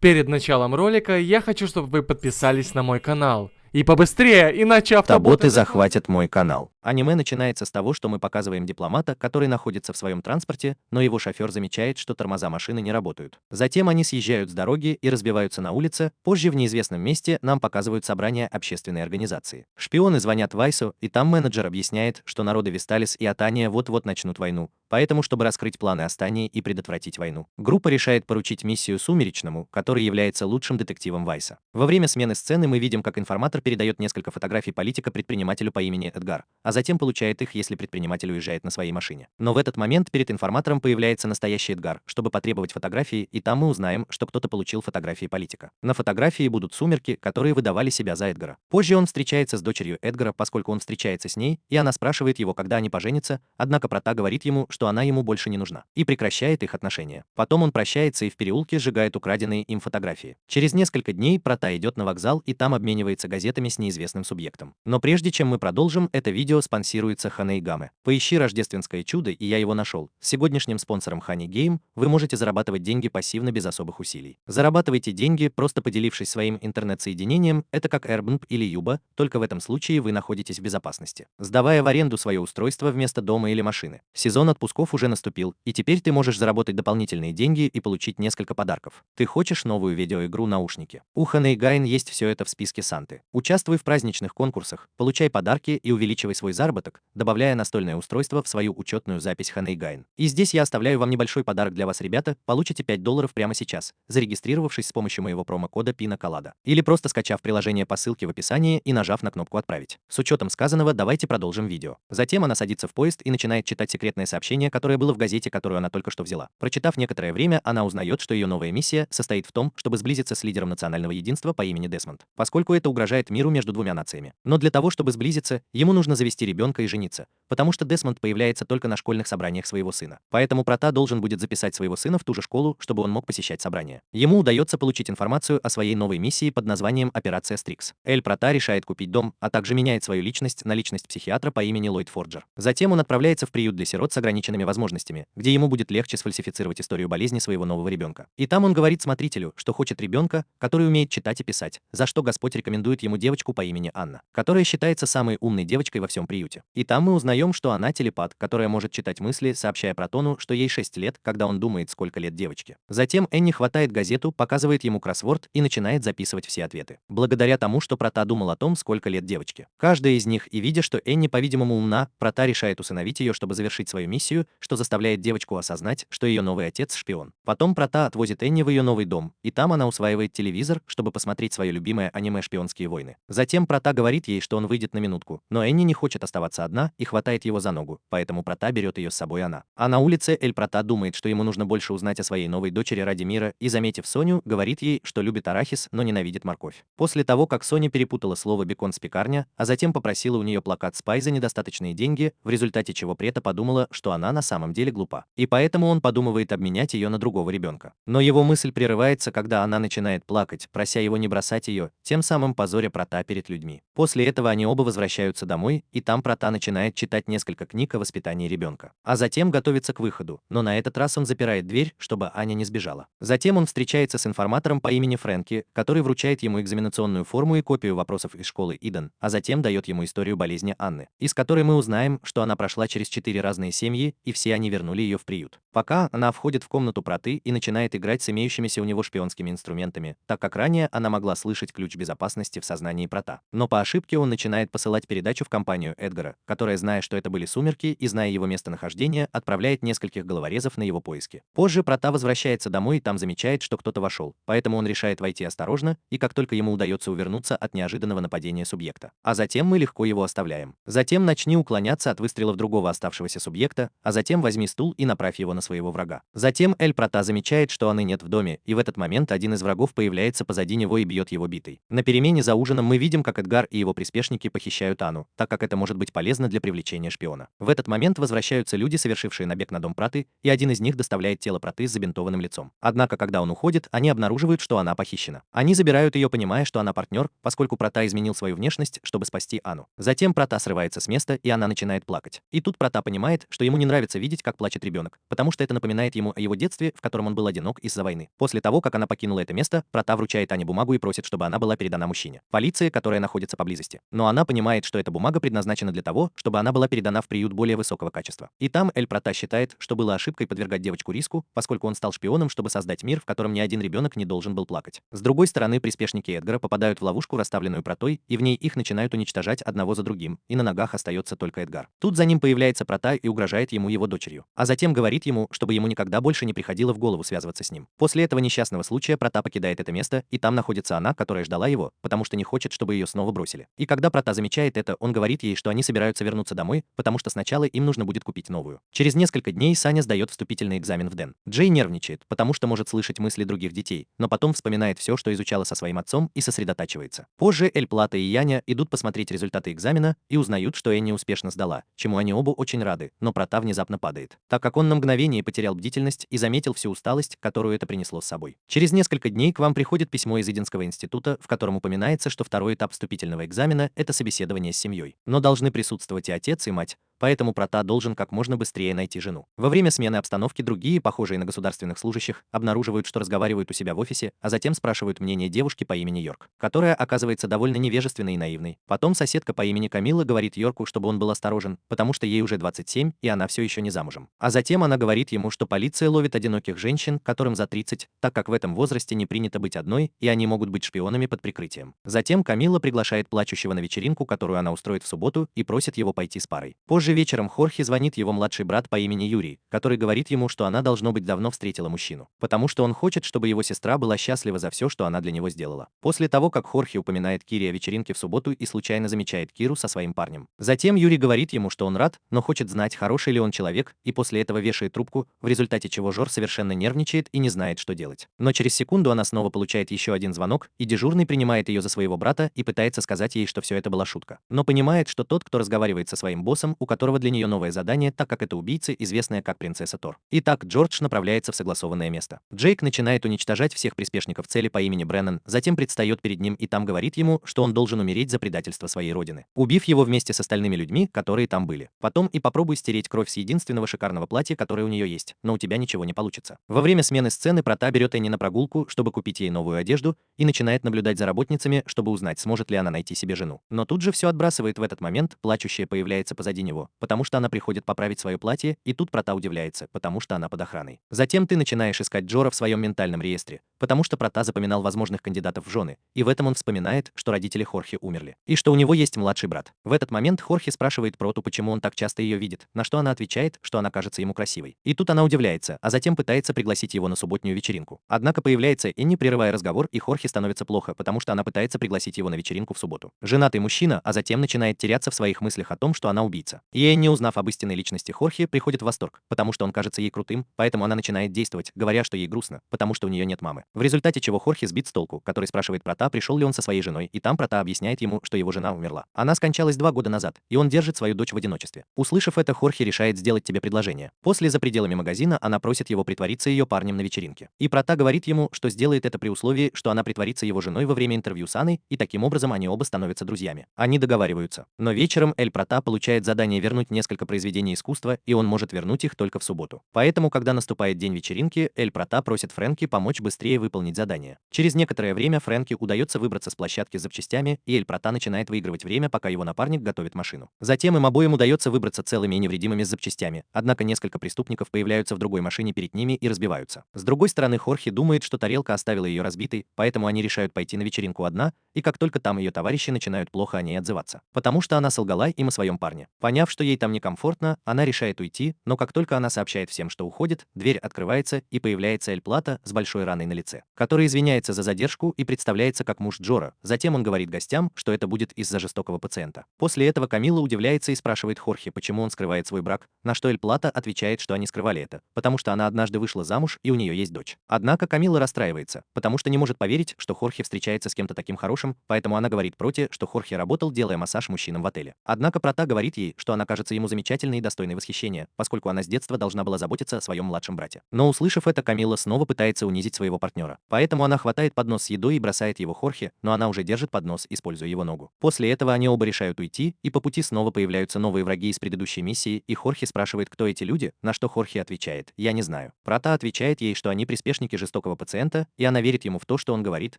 Перед началом ролика я хочу, чтобы вы подписались на мой канал. И побыстрее, иначе Автоботы захватят мой канал. Аниме начинается с того, что мы показываем дипломата, который находится в своем транспорте, но его шофер замечает, что тормоза машины не работают. Затем они съезжают с дороги и разбиваются на улице. Позже в неизвестном месте нам показывают собрание общественной организации. Шпионы звонят Вайсу, и там менеджер объясняет, что народы Весталис и Атания вот-вот начнут войну. Поэтому, чтобы раскрыть планы Астании и предотвратить войну, группа решает поручить миссию Сумеречному, который является лучшим детективом Вайса. Во время смены сцены мы видим, как информатор передает несколько фотографий политика предпринимателю по имени Эдгар, а затем получает их, если предприниматель уезжает на своей машине. Но в этот момент перед информатором появляется настоящий Эдгар, чтобы потребовать фотографии, и там мы узнаем, что кто-то получил фотографии политика. На фотографии будут сумерки, которые выдавали себя за Эдгара. Позже он встречается с дочерью Эдгара, поскольку он встречается с ней, и она спрашивает его, когда они поженятся, однако Прота говорит ему, что она ему больше не нужна, и прекращает их отношения. Потом он прощается и в переулке сжигает украденные им фотографии. Через несколько дней Прота идет на вокзал и там обменивается газетами с неизвестным субъектом. Но прежде чем мы продолжим, это видео спонсируется Ханейгаме. Поищи рождественское чудо, и я его нашел. С сегодняшним спонсором Honey Game вы можете зарабатывать деньги пассивно без особых усилий. Зарабатывайте деньги, просто поделившись своим интернет-соединением, это как Airbnb или Yuba, только в этом случае вы находитесь в безопасности, сдавая в аренду свое устройство вместо дома или машины. Сезон отпусков уже наступил, и теперь ты можешь заработать дополнительные деньги и получить несколько подарков. Ты хочешь новую видеоигру «Наушники»? У Honey Game есть все это в списке Санты. Участвуй в праздничных конкурсах, получай подарки и увеличивай свой заработок, добавляя настольное устройство в свою учетную запись Honey Game. И здесь я оставляю вам небольшой подарок для вас, ребята. Получите $5 прямо сейчас, зарегистрировавшись с помощью моего промокода PINACOLADA. Или просто скачав приложение по ссылке в описании и нажав на кнопку «Отправить». С учетом сказанного, давайте продолжим видео. Затем она садится в поезд и начинает читать секретное сообщение, которое было в газете, которую она только что взяла. Прочитав некоторое время, она узнает, что ее новая миссия состоит в том, чтобы сблизиться с лидером национального единства по имени Десмонд, поскольку это угрожает миру между двумя нациями. Но для того, чтобы сблизиться, ему нужно завести ребенка и жениться, потому что Десмонд появляется только на школьных собраниях своего сына. Поэтому Прота должен будет записать своего сына в ту же школу, чтобы он мог посещать собрания. Ему удается получить информацию о своей новой миссии под названием «Операция Стрикс». Эль Прота решает купить дом, а также меняет свою личность на личность психиатра по имени Ллойд Форджер. Затем он отправляется в приют для сирот с ограниченными возможностями, где ему будет легче сфальсифицировать историю болезни своего нового ребенка. И там он говорит смотрителю, что хочет ребенка, который умеет читать и писать, за что Господь рекомендует ему девочку по имени Анна, которая считается самой умной девочкой во всем приюте. И там мы узнаем, что она телепат, которая может читать мысли, сообщая Протону, что ей 6 лет, когда он думает, сколько лет девочке. Затем Энни хватает газету, показывает ему кроссворд и начинает записывать все ответы. Благодаря тому, что Прота думал о том, сколько лет девочке. Каждая из них, и видя, что Энни, по-видимому, умна, Прота решает усыновить ее, чтобы завершить свою миссию, что заставляет девочку осознать, что ее новый отец – шпион. Потом Прота отвозит Энни в ее новый дом, и там она усваивает телевизор, чтобы посмотреть свое любимое аниме «Шпионские войны». Затем Прота говорит ей, что он выйдет на минутку, но Энни не хочет оставаться одна и хватает его за ногу, поэтому Прота берет ее с собой она. А на улице Эль Прота думает, что ему нужно больше узнать о своей новой дочери ради мира, и, заметив Соню, говорит ей, что любит арахис, но ненавидит морковь. После того, как Соня перепутала слово «бекон» с «пекарня», а затем попросила у нее плакат Спай за недостаточные деньги, в результате чего Прета подумала, что она на самом деле глупа. И поэтому он подумывает обменять ее на другого ребенка. Но его мысль прерывается, когда она начинает плакать, прося его не бросать ее, тем самым позоря Прота перед людьми. После этого они оба возвращаются домой, и там Прота начинает читать несколько книг о воспитании ребенка. А затем готовится к выходу, но на этот раз он запирает дверь, чтобы Аня не сбежала. Затем он встречается с информатором по имени Фрэнки, который вручает ему экзаменационную форму и копию вопросов из школы Иден, а затем дает ему историю болезни Анны, из которой мы узнаем, что она прошла через 4 разные семьи, и все они вернули ее в приют. Пока она входит в комнату Проты и начинает играть с имеющимися у него шпионскими инструментами, так как ранее она могла слышать ключ безопасности в сознании Прота. Но по ошибке он начинает посылать передачу в компанию Эдгара, которая, зная, что это были сумерки и зная его местонахождение, отправляет нескольких головорезов на его поиски. Позже Прота возвращается домой и там замечает, что кто-то вошел, поэтому он решает войти осторожно, и как только ему удается увернуться от неожиданного нападения субъекта. А затем мы легко его оставляем. Затем начни уклоняться от выстрелов другого оставшегося субъекта, а затем возьми стул и направь его на своего врага. Затем Эль Прота замечает, что Анны нет в доме, и в этот момент один из врагов появляется позади него и бьет его битой. На перемене за ужином мы видим, как Эдгар и его приспешники похищают Анну, так как это может быть полезно для привлечения шпиона. В этот момент возвращаются люди, совершившие набег на дом Проты, и один из них доставляет тело Проты с забинтованным лицом. Однако, когда он уходит, они обнаруживают, что она похищена. Они забирают ее, понимая, что она партнер, поскольку Прота изменил свою внешность, чтобы спасти Анну. Затем Прота срывается с места, и она начинает плакать. И тут Прота понимает, что ему не нравится нравится видеть, как плачет ребенок, потому что это напоминает ему о его детстве, в котором он был одинок из-за войны. После того, как она покинула это место, Прата вручает Ане бумагу и просит, чтобы она была передана мужчине, полиции, которая находится поблизости. Но она понимает, что эта бумага предназначена для того, чтобы она была передана в приют более высокого качества. И там Эль Прата считает, что было ошибкой подвергать девочку риску, поскольку он стал шпионом, чтобы создать мир, в котором ни один ребенок не должен был плакать. С другой стороны, приспешники Эдгара попадают в ловушку, расставленную Пратой, и в ней их начинают уничтожать одного за другим, и на ногах остается только Эдгар. Тут за ним появляется Прата и угрожает ему его дочерью, а затем говорит ему, чтобы ему никогда больше не приходило в голову связываться с ним. После этого несчастного случая Прата покидает это место, и там находится она, которая ждала его, потому что не хочет, чтобы ее снова бросили. И когда Прата замечает это, он говорит ей, что они собираются вернуться домой, потому что сначала им нужно будет купить новую. Через несколько дней Саня сдает вступительный экзамен в Дэн. Джей нервничает, потому что может слышать мысли других детей, но потом вспоминает все, что изучала со своим отцом, и сосредотачивается. Позже Эль Плата и Яня идут посмотреть результаты экзамена и узнают, что Энни успешно сдала, чему они оба очень рады, но Прата внезапно падает, так как он на мгновение потерял бдительность и заметил всю усталость, которую это принесло с собой. Через несколько дней к вам приходит письмо из Эдинского института, в котором упоминается, что второй этап вступительного экзамена – это собеседование с семьей. Но должны присутствовать и отец, и мать, поэтому Прата должен как можно быстрее найти жену. Во время смены обстановки другие, похожие на государственных служащих, обнаруживают, что разговаривают у себя в офисе, а затем спрашивают мнение девушки по имени Йорк, которая оказывается довольно невежественной и наивной. Потом соседка по имени Камила говорит Йорку, чтобы он был осторожен, потому что ей уже 27, и она все еще не замужем. А затем она говорит ему, что полиция ловит одиноких женщин, которым за 30, так как в этом возрасте не принято быть одной, и они могут быть шпионами под прикрытием. Затем Камила приглашает плачущего на вечеринку, которую она устроит в субботу, и просит его пойти с парой. Позже вечером Хорхе звонит его младший брат по имени Юрий, который говорит ему, что она должно быть давно встретила мужчину, потому что он хочет, чтобы его сестра была счастлива за все, что она для него сделала. После того, как Хорхе упоминает Кире о вечеринке в субботу и случайно замечает Киру со своим парнем. Затем Юрий говорит ему, что он рад, но хочет знать, хороший ли он человек, и после этого вешает трубку, в результате чего Жор совершенно нервничает и не знает, что делать. Но через секунду она снова получает еще один звонок, и дежурный принимает ее за своего брата и пытается сказать ей, что все это была шутка. Но понимает, что тот, кто разговаривает со своим боссом, у которого для нее новое задание, так как это убийца, известная как принцесса Тор. Итак, Джордж направляется в согласованное место. Джейк начинает уничтожать всех приспешников цели по имени Бреннан, затем предстает перед ним и там говорит ему, что он должен умереть за предательство своей родины, убив его вместе с остальными людьми, которые там были. Потом и попробуй стереть кровь с единственного шикарного платья, которое у нее есть, но у тебя ничего не получится. Во время смены сцены Прата берет Энни на прогулку, чтобы купить ей новую одежду, и начинает наблюдать за работницами, чтобы узнать, сможет ли она найти себе жену. Но тут же все отбрасывает в этот момент, плачущая появляется позади него, потому что она приходит поправить свое платье, и тут Прата удивляется, потому что она под охраной. Затем ты начинаешь искать Джора в своем ментальном реестре, потому что Прата запоминал возможных кандидатов в жены, и в этом он вспоминает, что родители Хорхе умерли, и что у него есть младший брат. В этот момент Хорхе спрашивает Проту, почему он так часто ее видит, на что она отвечает, что она кажется ему красивой. И тут она удивляется, а затем пытается пригласить его на субботнюю вечеринку. Однако появляется Энни, прерывая разговор, и Хорхе становится плохо, потому что она пытается пригласить его на вечеринку в субботу. Женатый мужчина, а затем начинает теряться в своих мыслях о том, что она убийца. И Энни, узнав об истинной личности Хорхе, приходит в восторг, потому что он кажется ей крутым, поэтому она начинает действовать, говоря, что ей грустно, потому что у нее нет мамы. В результате чего Хорхе сбит с толку, который спрашивает Прата, пришел ли он со своей женой, и там Прата объясняет ему, что его жена умерла. Она скончалась 2 года назад, и он держит свою дочь в одиночестве. Услышав это, Хорхе решает сделать тебе предложение. После, за пределами магазина, она просит его притвориться ее парнем на вечеринке. И Прата говорит ему, что сделает это при условии, что она притворится его женой во время интервью с Анной, и таким образом они оба становятся друзьями. Они договариваются. Но вечером Эль Прата получает задание вернуть несколько произведений искусства, и он может вернуть их только в субботу. Поэтому, когда наступает день вечеринки, Эль Прата просит Фрэнки помочь быстрее выполнить задание. Через некоторое время Фрэнки удается выбраться с площадки с запчастями, и Эль Прата начинает выигрывать время, пока его напарник готовит машину. Затем им обоим удается выбраться целыми и невредимыми с запчастями, однако несколько преступников появляются в другой машине перед ними и разбиваются. С другой стороны, Хорхе думает, что тарелка оставила ее разбитой, поэтому они решают пойти на вечеринку одна, и как только там ее товарищи начинают плохо о ней отзываться, потому что она солгала им о своем парне. Поняв, что ей там некомфортно, она решает уйти, но как только она сообщает всем, что уходит, дверь открывается, и появляется Эль Плата с большой раной на лице, который извиняется за задержку и представляется как муж Джора. Затем он говорит гостям, что это будет из-за жестокого пациента. После этого Камила удивляется и спрашивает Хорхе, почему он скрывает свой брак, на что Эль Плата отвечает, что они скрывали это, потому что она однажды вышла замуж и у нее есть дочь. Однако Камила расстраивается, потому что не может поверить, что Хорхе встречается с кем-то таким хорошим, поэтому она говорит Проте, что Хорхе работал, делая массаж мужчинам в отеле. Однако Прота говорит ей, что она она кажется ему замечательной и достойной восхищения, поскольку она с детства должна была заботиться о своем младшем брате. Но услышав это, Камилла снова пытается унизить своего партнера. Поэтому она хватает поднос с едой и бросает его Хорхе, но она уже держит поднос, используя его ногу. После этого они оба решают уйти, и по пути снова появляются новые враги из предыдущей миссии, и Хорхе спрашивает, кто эти люди, на что Хорхе отвечает: «Я не знаю». Прота отвечает ей, что они приспешники жестокого пациента, и она верит ему в то, что он говорит,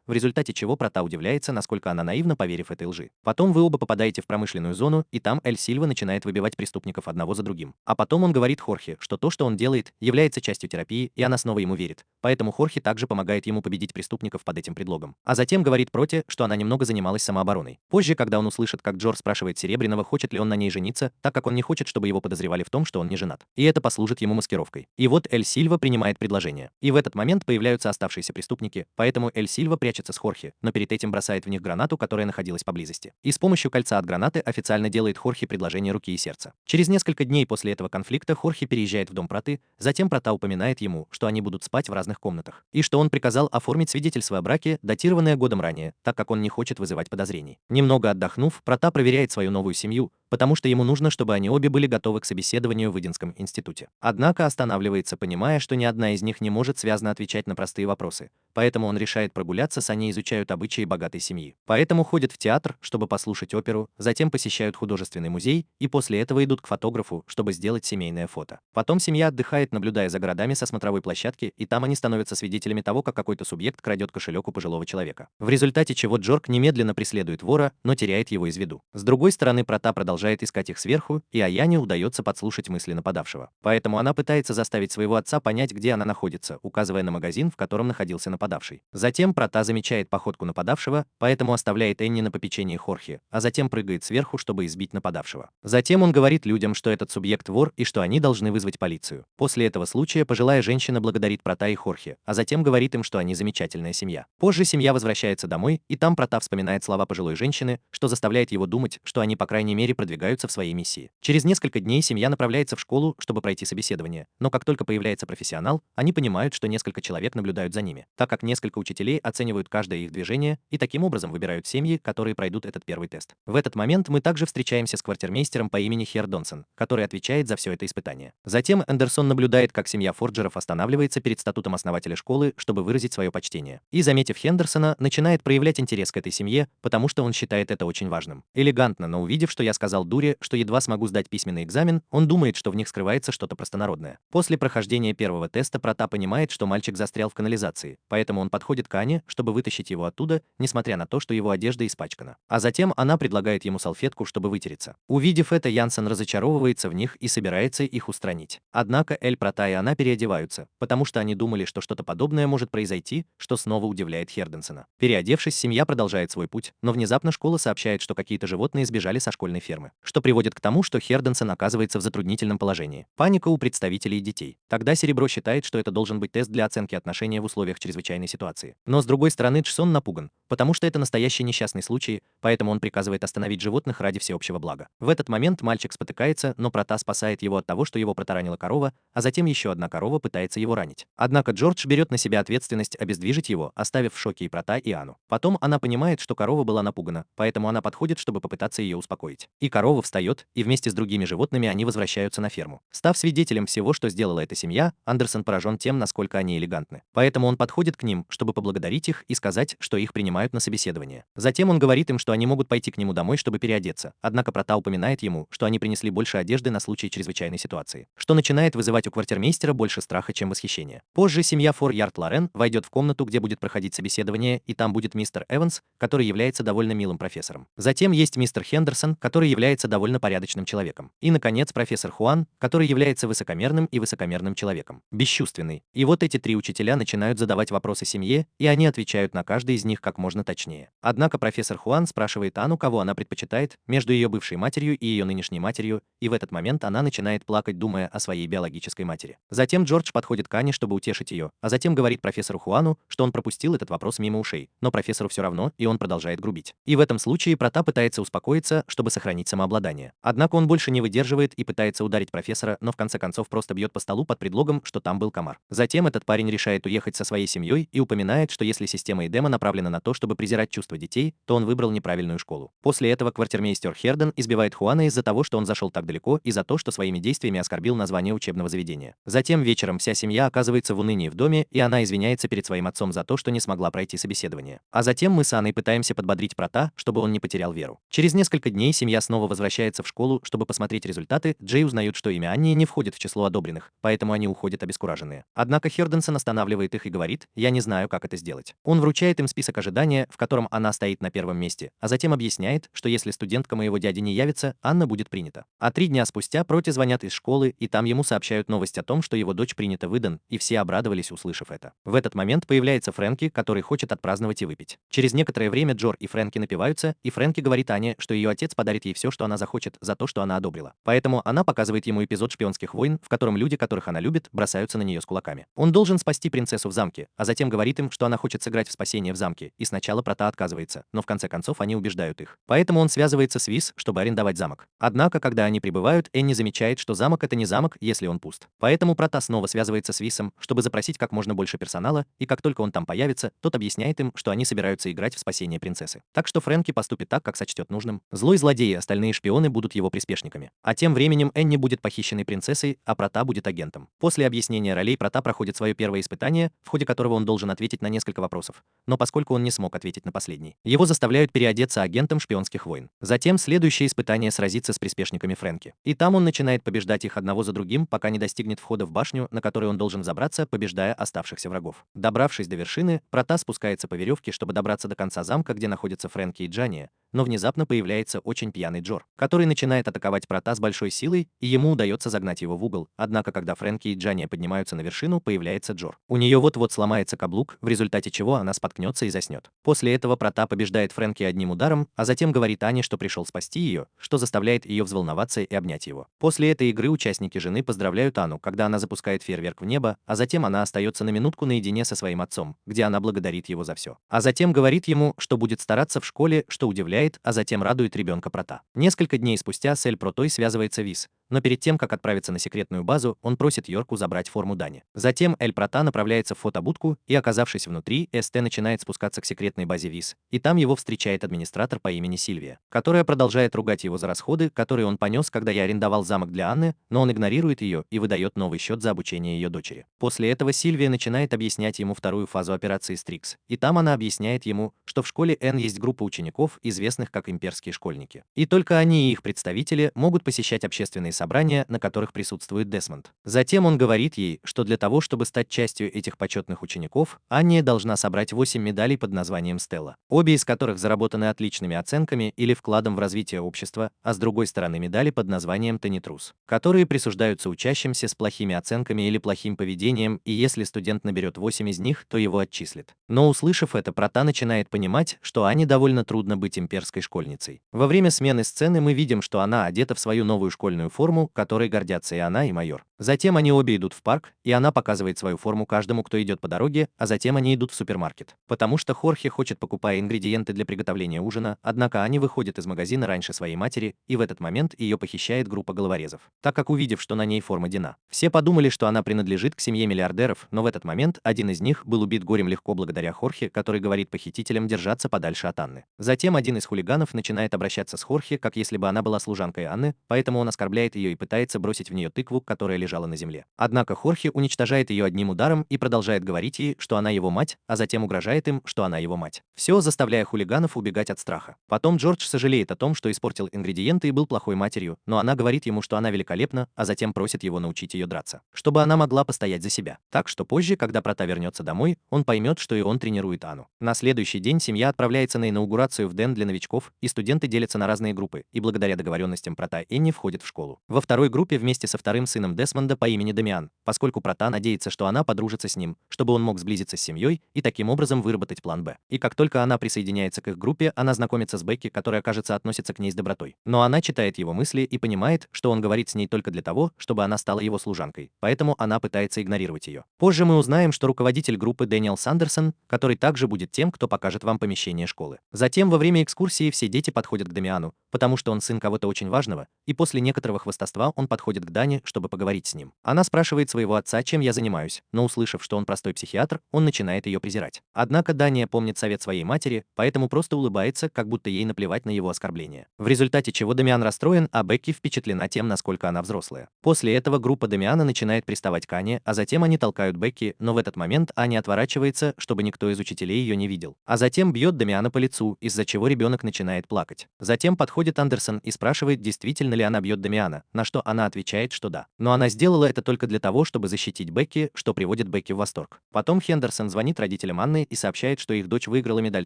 в результате чего Прота удивляется, насколько она наивна, поверив этой лжи. Потом вы оба попадаете в промышленную зону, и там Эль Сильва начинает выбивать преступников одного за другим. А потом он говорит Хорхе, что то, что он делает, является частью терапии, и она снова ему верит. Поэтому Хорхе также помогает ему победить преступников под этим предлогом. А затем говорит Проте, что она немного занималась самообороной. Позже, когда он услышит, как Джордж спрашивает Серебряного, хочет ли он на ней жениться, так как он не хочет, чтобы его подозревали в том, что он не женат. И это послужит ему маскировкой. И вот Эль Сильва принимает предложение. И в этот момент появляются оставшиеся преступники, поэтому Эль Сильва прячется с Хорхе, но перед этим бросает в них гранату, которая находилась поблизости. И с помощью кольца от гранаты официально делает Хорхе предложение руки и сердца. Через несколько дней после этого конфликта Хорхе переезжает в дом Проты, затем Прота упоминает ему, что они будут спать в разных комнатах, и что он приказал оформить свидетельство о браке, датированное годом ранее, так как он не хочет вызывать подозрений. Немного отдохнув, Прота проверяет свою новую семью, потому что ему нужно, чтобы они обе были готовы к собеседованию в Идинском институте. Однако останавливается, понимая, что ни одна из них не может связно отвечать на простые вопросы, поэтому он решает прогуляться, они изучают обычаи богатой семьи. Поэтому ходят в театр, чтобы послушать оперу, затем посещают художественный музей, и после этого идут к фотографу, чтобы сделать семейное фото. Потом семья отдыхает, наблюдая за городами со смотровой площадки, и там они становятся свидетелями того, как какой-то субъект крадет кошелек у пожилого человека. В результате чего Джорк немедленно преследует вора, но теряет его из виду. С другой стороны, Прота продолжает искать их сверху, и Аяне удается подслушать мысли нападавшего. Поэтому она пытается заставить своего отца понять, где она находится, указывая на магазин, в котором находился нападавший. Затем Прота замечает походку нападавшего, поэтому оставляет Энни на попечении Хорхе, а затем прыгает сверху, чтобы избить нападавшего. Затем он говорит людям, что этот субъект вор и что они должны вызвать полицию. После этого случая пожилая женщина благодарит Прота и Хорхе, а затем говорит им, что они замечательная семья. Позже семья возвращается домой, и там Прота вспоминает слова пожилой женщины, что заставляет его думать, что они по крайней мере продвигаются в своей миссии. Через несколько дней семья направляется в школу, чтобы пройти собеседование, но как только появляется профессионал, они понимают, что несколько человек наблюдают за ними, так как несколько учителей оценивают каждое их движение и таким образом выбирают семьи, которые пройдут этот первый тест. В этот момент мы также встречаемся с квартирмейстером по имени Хер Донсон, который отвечает за все это испытание. Затем Эндерсон наблюдает, как семья Форджеров останавливается перед статутом основателя школы, чтобы выразить свое почтение. И, заметив Хендерсона, начинает проявлять интерес к этой семье, потому что он считает это очень важным. Элегантно, но увидев, что я сказал дуре, что едва смогу сдать письменный экзамен, он думает, что в них скрывается что-то простонародное. После прохождения первого теста Прота понимает, что мальчик застрял в канализации, поэтому он подходит к Ане, чтобы вытащить его оттуда, несмотря на то, что его одежда испачкана. А затем она предлагает ему салфетку, чтобы вытереться. Увидев это, Янсен разочаровывается в них и собирается их устранить. Однако Эль, Прота и она переодеваются, потому что они думали, что что-то подобное может произойти, что снова удивляет Херденсена. Переодевшись, семья продолжает свой путь, но внезапно школа сообщает, что какие-то животные сбежали со школьной фермы, что приводит к тому, что Херденсен оказывается в затруднительном положении. Паника у представителей детей. Тогда Серебро считает, что это должен быть тест для оценки отношения в условиях чрезвычайной ситуации. Но с другой стороны, Чсон напуган, потому что это настоящий несчастный случай, поэтому он приказывает остановить животных ради всеобщего блага. В этот момент мальчик спотыкается, но Прота спасает его от того, что его протаранила корова, а затем еще одна корова пытается его ранить. Однако Джордж берет на себя ответственность обездвижить его, оставив в шоке и Прота, и Ану. Потом она понимает, что корова была напугана, поэтому она подходит, чтобы попытаться ее успокоить. И корова встает, и вместе с другими животными они возвращаются на ферму. Став свидетелем всего, что сделала эта семья, Андерсон поражен тем, насколько они элегантны. Поэтому он подходит к ним, чтобы поблагодарить их и сказать, что их принимают на собеседование. Затем он говорит им, что они могут пойти к нему домой, чтобы переодеться. Однако Прота упоминает ему, что они принесли больше одежды на случай чрезвычайной ситуации, что начинает вызывать у квартирмейстера больше страха, чем восхищения. Позже семья Фор-Ярд-Лорен войдет в комнату, где будет проходить собеседование, и там будет мистер Эванс, который является довольно милым профессором. Затем есть мистер Хендерсон, который является довольно порядочным человеком. И, наконец, профессор Хуан, который является высокомерным и высокомерным человеком. Бесчувственный. И вот эти три учителя начинают задавать вопросы семье, и они отвечают на каждый из них как можно точнее. Однако профессор Хуан спрашивает Ану, кого она предпочитает, между ее бывшей матерью и ее нынешней матерью, и в этот момент она начинает плакать, думая о своей биологической матери. Затем Джордж подходит к Ане, чтобы утешить ее, а затем говорит профессору Хуану, что он пропустил этот вопрос мимо ушей, но профессору все равно, и он продолжает грубить. И в этом случае Прота пытается успокоиться, чтобы сохранить самообладание. Однако он больше не выдерживает и пытается ударить профессора, но в конце концов просто бьет по столу под предлогом, что там был комар. Затем этот парень решает уехать со своей семьей и упоминает, что если система Эдема направлена на то, чтобы презирать чувства детей, то он выбрал неправильную школу. После этого квартирмейстер Херден избивает Хуана из-за того, что он зашел так далеко, и за то, что своими действиями оскорбил название учебного заведения. Затем вечером вся семья оказывается в унынии в доме, и она извиняется перед своим отцом за то, что не смогла пройти собеседование. А затем мы с Анной пытаемся подбодрить Прота, чтобы он не потерял веру. Через несколько дней семья снова возвращается в школу, чтобы посмотреть результаты. Джей узнают, что имя Анни не входит в число одобренных, поэтому они уходят обескураженные. Однако Херденсон останавливает их и говорит: «Я не знаю, как это сделать». Он вручает им список ожидания, в котором она стоит на первом месте, а затем объясняет, что если студентка моего дяди не явится, Анна будет принята. А 3 дня спустя Проте звонят из школы, и там ему сообщают новость о том, что его дочь принята в Иден, и все обрадовались, услышав это. В этот момент появляется Фрэнки, который хочет отпраздновать и выпить. Через некоторое время Джор и Фрэнки напиваются, и Фрэнки говорит Ане, что ее отец подарит ей все, что она захочет, за то, что она одобрила. Поэтому она показывает ему эпизод «Шпионских войн», в котором люди, которых она любит, бросаются на нее с кулаками. Он должен спасти принцессу в замке, а затем говорит им, что она хочет сыграть в спасение в замке, и сначала Прота отказывается, но в конце концов они убеждают их. Поэтому он связывается с Вис, чтобы арендовать замок. Однако, когда они прибывают, Энни замечает, что замок — это не замок, если он пуст. Поэтому Прота снова связывается с Висом, чтобы запросить как можно больше персонала, и как только он там появится, тот объясняет им, что они собираются играть в спасение принцессы. Так что Фрэнки поступит так, как сочтет нужным. Злой злодей и остальные шпионы будут его приспешниками. А тем временем Энни будет похищенной принцессой, а Прота будет агентом. После объяснения ролей Прота проходит свое первое испытание, в ходе которого он должен ответить на несколько вопросов. Но поскольку он не смог ответить на последний, его заставляют переодеться агентом шпионских войн. Затем следующее испытание — сразиться с приспешниками Фрэнки. И там он начинает побеждать их одного за другим, пока не достигнет входа в башню, на который он должен забраться, побеждая оставшихся врагов. Добравшись до вершины, Прота спускается по веревке, чтобы добраться до конца замка, где находятся Фрэнки и Джания, но внезапно появляется очень пьяный Джор, который начинает атаковать Прота с большой силой, и ему удается загнать его в угол. Однако, когда Фрэнки и Джания поднимаются на вершину, появляется Джор. У нее вот-вот сломается каблук, в результате чего она споткнется и заснет. После этого Прота побеждает Фрэнки одним ударом, а затем говорит Ане, что пришел спасти ее, что заставляет ее взволноваться и обнять его. После этой игры участники жены поздравляют Анну, когда она запускает фейерверк в небо, а затем она остается на минутку наедине со своим отцом, где она благодарит его за все. А затем говорит ему, что будет стараться в школе, что удивляет, а затем радует ребенка Прота. Несколько дней спустя с Эль Протой связывается Вис, но перед тем, как отправиться на секретную базу, он просит Йорку забрать форму Дани. Затем Эль Прота направляется в фотобудку, и, оказавшись внутри, СТ начинает спускаться к секретной базе Вис, и там его встречает администратор по имени Сильвия, которая продолжает ругать его за расходы, которые он понес, когда я арендовал замок для Анны, но он игнорирует ее и выдает новый счет за обучение ее дочери. После этого Сильвия начинает объяснять ему вторую фазу операции Стрикс, и там она объясняет ему, что в школе Н есть группа учеников, известных как имперские школьники. И только они и их представители могут посещать общественные собрания, на которых присутствует Десмонд. Затем он говорит ей, что для того, чтобы стать частью этих почетных учеников, Анния должна собрать 8 медалей под названием Стелла, обе из которых заработаны отличными оценками или вкладом в развитие общества, а с другой стороны медали под названием Тенитрус, которые присуждаются учащимся с плохими оценками или плохим поведением, и если студент наберет 8 из них, то его отчислят. Но услышав это, Прота начинает понимать, что Ане довольно трудно быть имперской школьницей. Во время смены сцены мы видим, что она одета в свою новую школьную форму, которой гордятся и она, и майор. Затем они обе идут в парк, и она показывает свою форму каждому, кто идет по дороге, а затем они идут в супермаркет. Потому что Хорхе хочет, покупая ингредиенты для приготовления ужина, однако Ани выходит из магазина раньше своей матери, и в этот момент ее похищает группа головорезов, так как увидев, что на ней форма Дина. Все подумали, что она принадлежит к семье миллиардеров, но в этот момент один из них был убит горем легко благодаря Хорхе, который говорит похитителям держаться подальше от Анны. Затем один из хулиганов начинает обращаться с Хорхе, как если бы она была служанкой Анны, поэтому он оскорбляет ее и пытается бросить в нее тыкву, которая лежала на земле. Однако Хорхе уничтожает ее одним ударом и продолжает говорить ей, что она его мать, а затем угрожает им, что она его мать. Все заставляя хулиганов убегать от страха. Потом Джордж сожалеет о том, что испортил ингредиенты и был плохой матерью, но она говорит ему, что она великолепна, а затем просит его научить ее драться, чтобы она могла постоять за себя. Так что позже, когда Прота вернется домой, он поймет, что и он тренирует Анну. На следующий день семья отправляется на инаугурацию в Ден для новичков, и студенты делятся на разные группы, и благодаря договоренностям Прота Энни входит в школу. Во второй группе вместе со вторым сыном Десмонда по имени Дамиан, поскольку Прота надеется, что она подружится с ним, чтобы он мог сблизиться с семьей и таким образом выработать план Б. И как только она присоединяется к их группе, она знакомится с Бекки, которая, кажется, относится к ней с добротой. Но она читает его мысли и понимает, что он говорит с ней только для того, чтобы она стала его служанкой, поэтому она пытается игнорировать ее. Позже мы узнаем, что руководитель группы Дэниел Сандерсон, который также будет тем, кто покажет вам помещение школы. Затем во время экскурсии все дети подходят к Дамиану, потому что он сын кого-то очень важного, и после некоторого хвастовства он подходит к Дане, чтобы поговорить с ним. Она спрашивает своего отца, чем я занимаюсь, но услышав, что он простой психиатр, он начинает ее презирать. Однако Дания помнит совет своей матери, поэтому просто улыбается, как будто ей наплевать на его оскорбления. В результате чего Дамиан расстроен, а Бекки впечатлена тем, насколько она взрослая. После этого группа Дамиана начинает приставать к Ане, а затем они толкают Бекки, но в этот момент Аня отворачивается, чтобы никто из учителей ее не видел. А затем бьет Дамиана по лицу, из-за чего ребенок начинает плакать. Затем подходит Андерсон и спрашивает, действительно ли она бьет Дамиана, на что она отвечает, что да. Но она сделала это только для того, чтобы защитить Бекки, что приводит Бекки в восторг. Потом Хендерсон звонит родителям Анны и сообщает, что их дочь выиграла медаль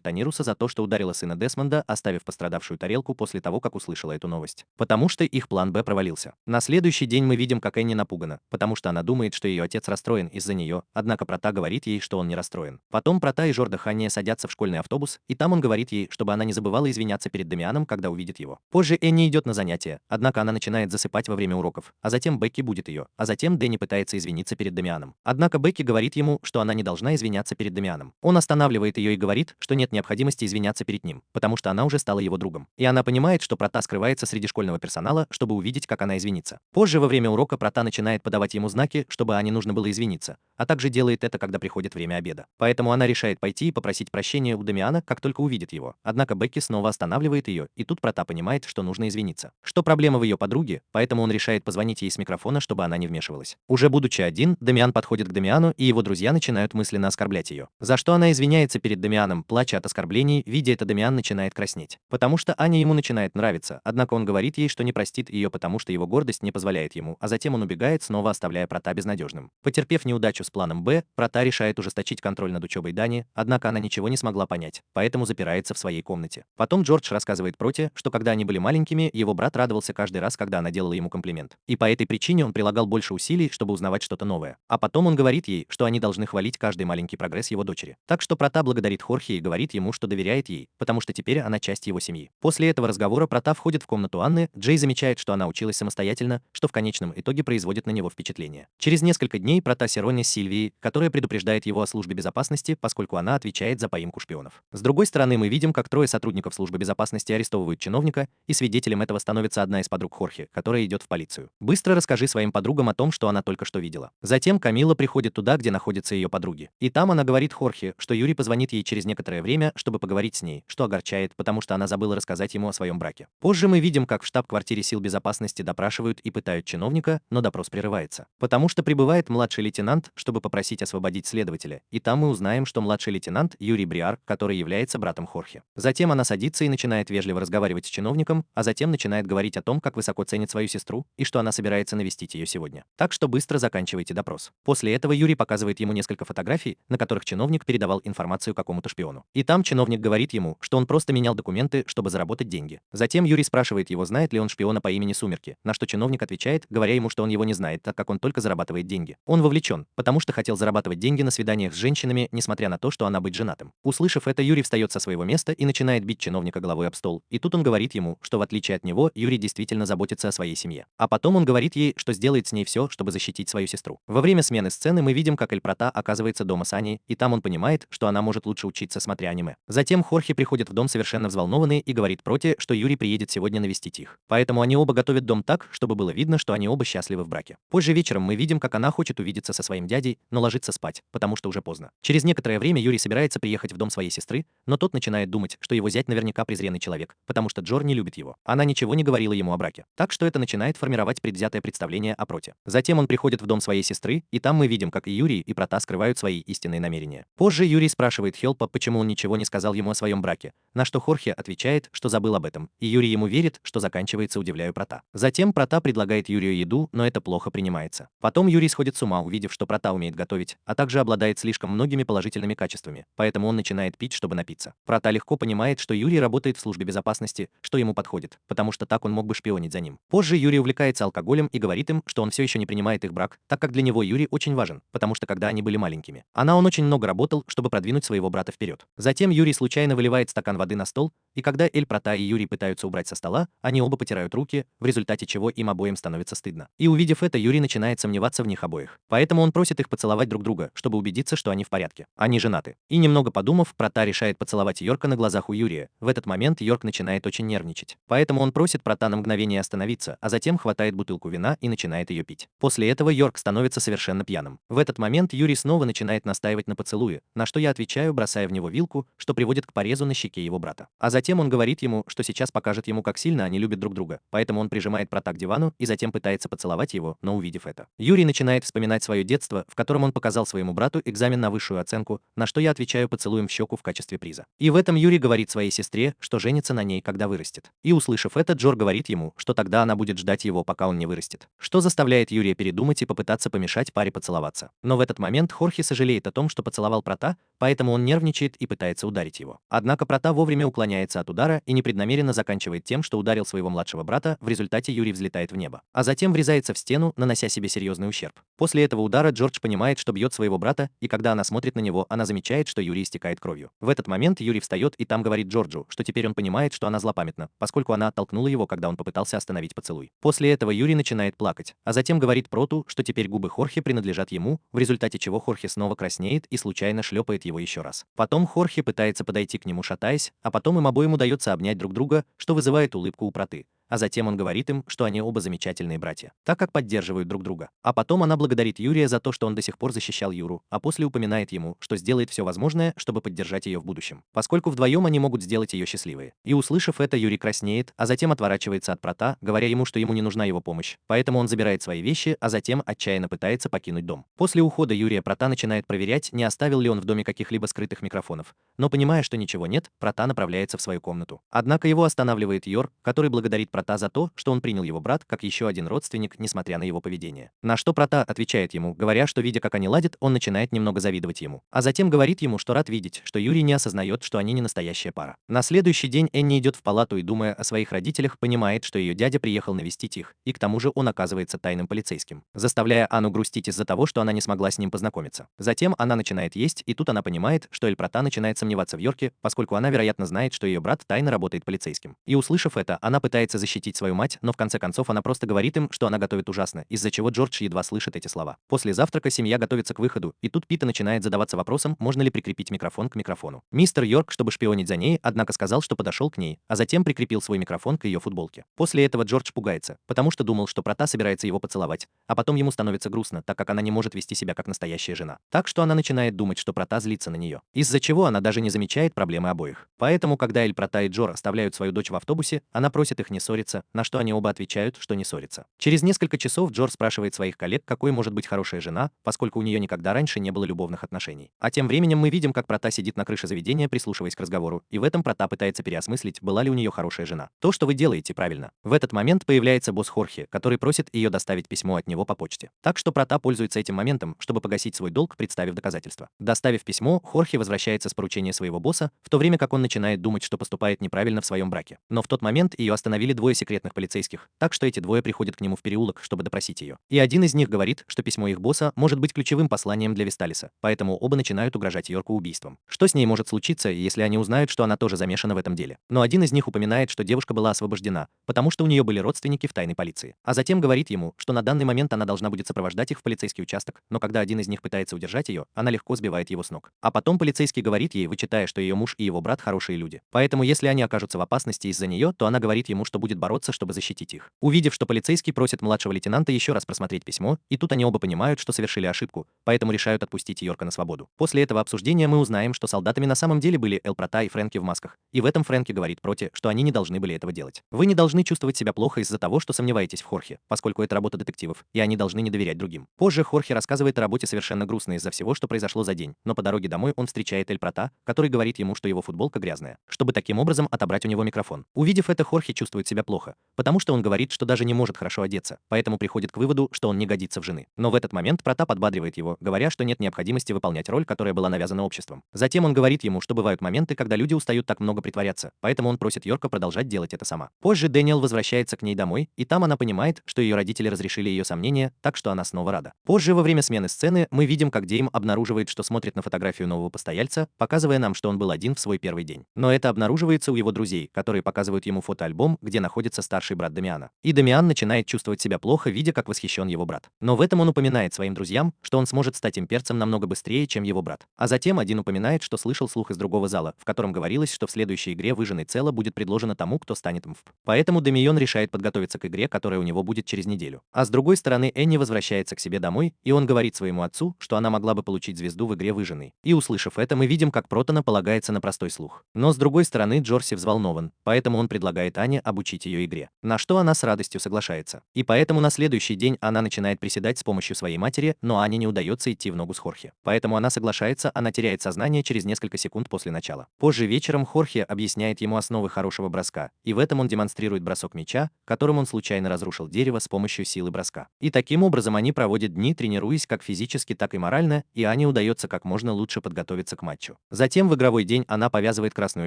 Танируса за то, что ударила сына Десмонда, оставив пострадавшую тарелку после того, как услышала эту новость. Потому что их план Б провалился. На следующий день мы видим, как Энни напугана, потому что она думает, что ее отец расстроен из-за нее, однако Прота говорит ей, что он не расстроен. Потом Прота и Жорда Ханния садятся в школьный автобус, и там он говорит ей, чтобы она не забывала извиняться перед Дамианом, когда увидит его. Позже Энни идет на занятия, однако она начинает засыпать во время уроков, а затем Бекки будет ее, а затем Дэнни пытается извиниться перед Дамианом. Однако Бекки говорит ему, что она не должна извиняться перед Дамианом. Он останавливает ее и говорит, что нет необходимости извиняться перед ним, потому что она уже стала его другом. И она понимает, что Прота скрывается среди школьного персонала, чтобы увидеть, как она извинится. Позже во время урока Прота начинает подавать ему знаки, чтобы Ане нужно было извиниться, а также делает это, когда приходит время обеда. Поэтому она решает пойти и попросить прощения у Дамиана, как только увидит его. Однако Бекки снова останавливает ее, и тут Прота понимает, что нужно извиниться. Что проблема в ее подруге, поэтому он решает позвонить ей с микрофона, чтобы она не вмешивалась. Уже будучи один, Дамиан подходит к Дамиану, и его друзья начинают мысленно оскорблять ее. За что она извиняется перед Дамианом, плача от оскорблений, видя это, Дамиан начинает краснеть. Потому что Аня ему начинает нравиться, однако он говорит ей, что не простит ее, потому что его гордость не позволяет ему, а затем он убегает, снова оставляя Прота безнадежным. Потерпев неудачу с планом Б, Прота решает ужесточить контроль над учебой Дани, однако она ничего не смогла понять, поэтому запирается в своей комнате. Потом Джордж рассказывает Проте, что когда они были маленькими, его брат радовался каждый раз, когда она делала ему комплимент. И по этой причине он прилагал больше усилий, чтобы узнавать что-то новое. А потом он говорит ей, что они должны хвалить каждый маленький прогресс его дочери. Так что Прота благодарит Хорхе и говорит ему, что доверяет ей, потому что теперь она часть его семьи. После этого разговора Прота входит в комнату Анны, Джей замечает, что она училась самостоятельно, что в конечном итоге производит на него впечатление. Через несколько дней Прота Сирони с Сильвией, которая предупреждает его о службе безопасности, поскольку она отвечает за поимку шпионов. С другой стороны, мы видим, как трое сотрудников службы безопасности арестовывают чиновника, и свидетелем этого становится одна из подруг Хорхе, которая идет в полицию. Быстро расскажи своим подругам о том, что она только что видела. Затем Камила приходит туда, где находятся ее подруги. И там она говорит Хорхе, что Юрий позвонит ей через некоторое время, чтобы поговорить с ней, что огорчает, потому что она забыла рассказать ему о своем браке. Позже мы видим, как в штаб-квартире сил безопасности допрашивают и пытают чиновника, но допрос прерывается. Потому что прибывает младший лейтенант, чтобы попросить освободить следователя, и там мы узнаем, что младший лейтенант Юрий Бриар, который является братом Хорхе. Затем она садится и начинает вежливо разговаривать с чиновником, а затем начинает говорить о том, как высоко ценит свою сестру, и что она собирается навестить ее сегодня. Так что быстро заканчивайте допрос. После этого Юрий показывает ему несколько фотографий, на которых чиновник передавал информацию какому-то шпиону. И там чиновник говорит ему, что он просто менял документы, чтобы заработать деньги. Затем Юрий спрашивает его, знает ли он шпиона по имени Сумерки, на что чиновник отвечает, говоря ему, что он его не знает, так как он только зарабатывает деньги. Он вовлечен, потому что хотел зарабатывать деньги на свиданиях с женщинами, несмотря на то, что она быть женатым. Услышав это, Юрий встает со своего места и начинает бить чиновника головой об стол. И тут он говорит ему, что в отличие от него, Юрий действительно заботится о своей семье. А потом он говорит ей, что сделает с ней все, чтобы защитить свою сестру. Во время смены сцены мы видим, как Эль Прота оказывается дома с Аней, и там он понимает, что она может лучше учиться, смотря аниме. Затем Хорхе приходит в дом совершенно взволнованный и говорит Проте, что Юрий приедет сегодня навестить их. Поэтому они оба готовят дом так, чтобы было видно, что они оба счастливы в браке. Позже вечером мы видим, как она хочет увидеться со своим дядей, но ложится спать, потому что уже поздно. Через некоторое время Юрий собирается приехать в дом своей сестры, но тот начинает думать, что его зять наверняка презренный человек, потому что Джор не любит его. Она ничего не говорила ему о браке. Так что это начинает формировать предвзятое представление о Проте. Затем он приходит в дом своей сестры, и там мы видим, как и Юрий, и Прота скрывают свои истинные намерения. Позже Юрий спрашивает Хелпа, почему он ничего не сказал ему о своем браке, на что Хорхе отвечает, что забыл об этом, и Юрий ему верит, что заканчивается, удивляя Прота. Затем Прота предлагает Юрию еду, но это плохо принимается. Потом Юрий сходит с ума, увидев, что Прота умеет готовить, а также обладает слишком многими положительными качествами, поэтому он начинает пить, чтобы напиться. Прота легко понимает, что Юрий работает в службе безопасности, что ему подходит, потому что так он мог бы шпионить за ним. Позже Юрий увлекается алкоголем и говорит им, что он все еще не принимает их брак, так как для него Юрий очень важен, потому что когда они были маленькими, он очень много работал, чтобы продвинуть своего брата вперед. Затем Юрий случайно выливает стакан воды на стол, и когда Эль Прота и Юрий пытаются убрать со стола, они оба потирают руки, в результате чего им обоим становится стыдно. И увидев это, Юрий начинает сомневаться в них обоих. Поэтому он просит их поцеловать друг друга, чтобы убедиться, что они в порядке. Они женаты. И немного подумав, Прота решает поцеловать Йорка на глазах у Юрия. В этот момент Йорк начинает очень нервничать. Поэтому он просит Прота на мгновение остановиться, а затем хватает бутылку вина и начинает ее пить. После этого Йорк становится совершенно пьяным. В этот момент Юрий снова начинает настаивать на поцелуе, на что я отвечаю, бросая в него вилку, что приводит к порезу на щеке его брата. А затем он говорит ему, что сейчас покажет ему, как сильно они любят друг друга, поэтому он прижимает брата к дивану и затем пытается поцеловать его, но увидев это, Юрий начинает вспоминать свое детство, в котором он показал своему брату экзамен на высшую оценку, на что я отвечаю поцелуем в щеку в качестве приза. И в этом Юрий говорит своей сестре, что женится на ней, когда вырастет. И услышав это, Джор говорит ему, что тогда она будет ждать его, пока он не вырастет. Что заставляет Юрия передумать и попытаться помешать паре поцеловаться. Но в этот момент Хорхе сожалеет о том, что поцеловал брата, поэтому он нервничает и пытается ударить его. Однако брата вовремя уклоняется от удара и непреднамеренно заканчивает тем, что ударил своего младшего брата, в результате Юрий взлетает в небо, а затем врезается в стену, нанося себе серьезный ущерб. После этого удара Джордж понимает, что бьет своего брата, и когда она смотрит на него, она замечает, что Юрий истекает кровью. В этот момент Юрий встает и там говорит Джорджу, что теперь он понимает, что она злопамятна, поскольку она оттолкнула его, когда он попытался остановить поцелуй. После этого Юрий начинает плакать, а затем говорит Проту, что теперь губы Хорхе принадлежат ему, в результате чего Хорхе снова краснеет и случайно шлепает его еще раз. Потом Хорхе пытается подойти к нему, шатаясь, а потом им обоим удается обнять друг друга, что вызывает улыбку у Проты. А затем он говорит им, что они оба замечательные братья, так как поддерживают друг друга. А потом она благодарит Юрия за то, что он до сих пор защищал Юру, а после упоминает ему, что сделает все возможное, чтобы поддержать ее в будущем, поскольку вдвоем они могут сделать ее счастливой. И услышав это, Юрий краснеет, а затем отворачивается от Прота, говоря ему, что ему не нужна его помощь, поэтому он забирает свои вещи, а затем отчаянно пытается покинуть дом. После ухода Юрия Прота начинает проверять, не оставил ли он в доме каких-либо скрытых микрофонов, но понимая, что ничего нет, Прота направляется в свою комнату. Однако его останавливает Йор, который благодарит Прота за то, что он принял его брат как еще один родственник, несмотря на его поведение. На что Прота отвечает ему, говоря, что видя, как они ладят, он начинает немного завидовать ему. А затем говорит ему, что рад видеть, что Юрий не осознает, что они не настоящая пара. На следующий день Энни идет в палату и, думая о своих родителях, понимает, что ее дядя приехал навестить их, и к тому же он оказывается тайным полицейским, заставляя Анну грустить из-за того, что она не смогла с ним познакомиться. Затем она начинает есть, и тут она понимает, что Эль Прота начинает сомневаться в Йорке, поскольку она, вероятно, знает, что ее брат тайно работает полицейским. И услышав это, она пытается защитить свою мать, но в конце концов она просто говорит им, что она готовит ужасно, из-за чего Джордж едва слышит эти слова. После завтрака семья готовится к выходу, и тут Пита начинает задаваться вопросом, можно ли прикрепить микрофон к микрофону. Мистер Йорк, чтобы шпионить за ней, однако сказал, что подошел к ней, а затем прикрепил свой микрофон к ее футболке. После этого Джордж пугается, потому что думал, что Прота собирается его поцеловать, а потом ему становится грустно, так как она не может вести себя как настоящая жена. Так что она начинает думать, что Прота злится на нее, из-за чего она даже не замечает проблемы обоих. Поэтому, когда Эль Прота и Джор оставляют свою дочь в автобусе, она просит их не ссориться, на что они оба отвечают, что не ссорятся. Через несколько часов Джор спрашивает своих коллег, какой может быть хорошая жена, поскольку у нее никогда раньше не было любовных отношений. А тем временем мы видим, как Прота сидит на крыше заведения, прислушиваясь к разговору, и в этом Прота пытается переосмыслить, была ли у нее хорошая жена. То, что вы делаете, правильно. В этот момент появляется босс Хорхе, который просит ее доставить письмо от него по почте. Так что Прота пользуется этим моментом, чтобы погасить свой долг, представив доказательства. Доставив письмо, Хорхе возвращается с поручения своего босса, в то время как он начинает думать, что поступает неправильно в своем браке. Но в тот момент ее остановили двое секретных полицейских, так что эти двое приходят к нему в переулок, чтобы допросить ее. И один из них говорит, что письмо их босса может быть ключевым посланием для Весталиса, поэтому оба начинают угрожать Йорку убийством. Что с ней может случиться, если они узнают, что она тоже замешана в этом деле? Но один из них упоминает, что девушка была освобождена, потому что у нее были родственники в тайной полиции. А затем говорит ему, что на данный момент она должна будет сопровождать их в полицейский участок, но когда один из них пытается удержать ее, она легко сбивает его с ног. А потом полицейский говорит ей, вычитая, что ее муж и его брат хорошие люди. Поэтому если они окажутся в опасности из-за нее, то она говорит ему, что будет бороться, чтобы защитить их. Увидев, что полицейский просит младшего лейтенанта еще раз просмотреть письмо, и тут они оба понимают, что совершили ошибку, поэтому решают отпустить Йорка на свободу. После этого обсуждения мы узнаем, что солдатами на самом деле были Эль Прота и Фрэнки в масках, и в этом Фрэнки говорит Проте, что они не должны были этого делать. Вы не должны чувствовать себя плохо из-за того, что сомневаетесь в Хорхе, поскольку это работа детективов, и они должны не доверять другим. Позже Хорхе рассказывает о работе совершенно грустно из-за всего, что произошло за день, но по дороге домой он встречает Эль Прота, который говорит ему, что его футболка грязная, чтобы таким образом отобрать у него микрофон. Увидев это, Хорхе чувствует себя плохо, потому что он говорит, что даже не может хорошо одеться, поэтому приходит к выводу, что он не годится в жены. Но в этот момент Прота подбадривает его, говоря, что нет необходимости выполнять роль, которая была навязана обществом. Затем он говорит ему, что бывают моменты, когда люди устают так много притворяться, поэтому он просит Йорка продолжать делать это сама. Позже Дэниел возвращается к ней домой, и там она понимает, что ее родители разрешили ее сомнения, так что она снова рада. Позже, во время смены сцены, мы видим, как Дейм обнаруживает, что смотрит на фотографию нового постояльца, показывая нам, что он был один в свой первый день. Но это обнаруживается у его друзей, которые показывают ему фотоальбом, где на находится старший брат Дамиана. И Дамиан начинает чувствовать себя плохо, видя, как восхищен его брат. Но в этом он упоминает своим друзьям, что он сможет стать имперцем намного быстрее, чем его брат. А затем один упоминает, что слышал слух из другого зала, в котором говорилось, что в следующей игре «Выжженный Цело» будет предложено тому, кто станет МФП. Поэтому Дамион решает подготовиться к игре, которая у него будет через неделю. А с другой стороны, Энни возвращается к себе домой, и он говорит своему отцу, что она могла бы получить звезду в игре «Выжженный». И услышав это, мы видим, как Протона полагается на простой слух. Но с другой стороны, Джорси взволнован, поэтому он предлагает Ане обучить ее игре. На что она с радостью соглашается. И поэтому на следующий день она начинает приседать с помощью своей матери, но Ане не удается идти в ногу с Хорхе. Поэтому она соглашается, она теряет сознание через несколько секунд после начала. Позже вечером Хорхе объясняет ему основы хорошего броска, и в этом он демонстрирует бросок мяча, которым он случайно разрушил дерево с помощью силы броска. И таким образом они проводят дни, тренируясь как физически, так и морально, и Ане удается как можно лучше подготовиться к матчу. Затем в игровой день она повязывает красную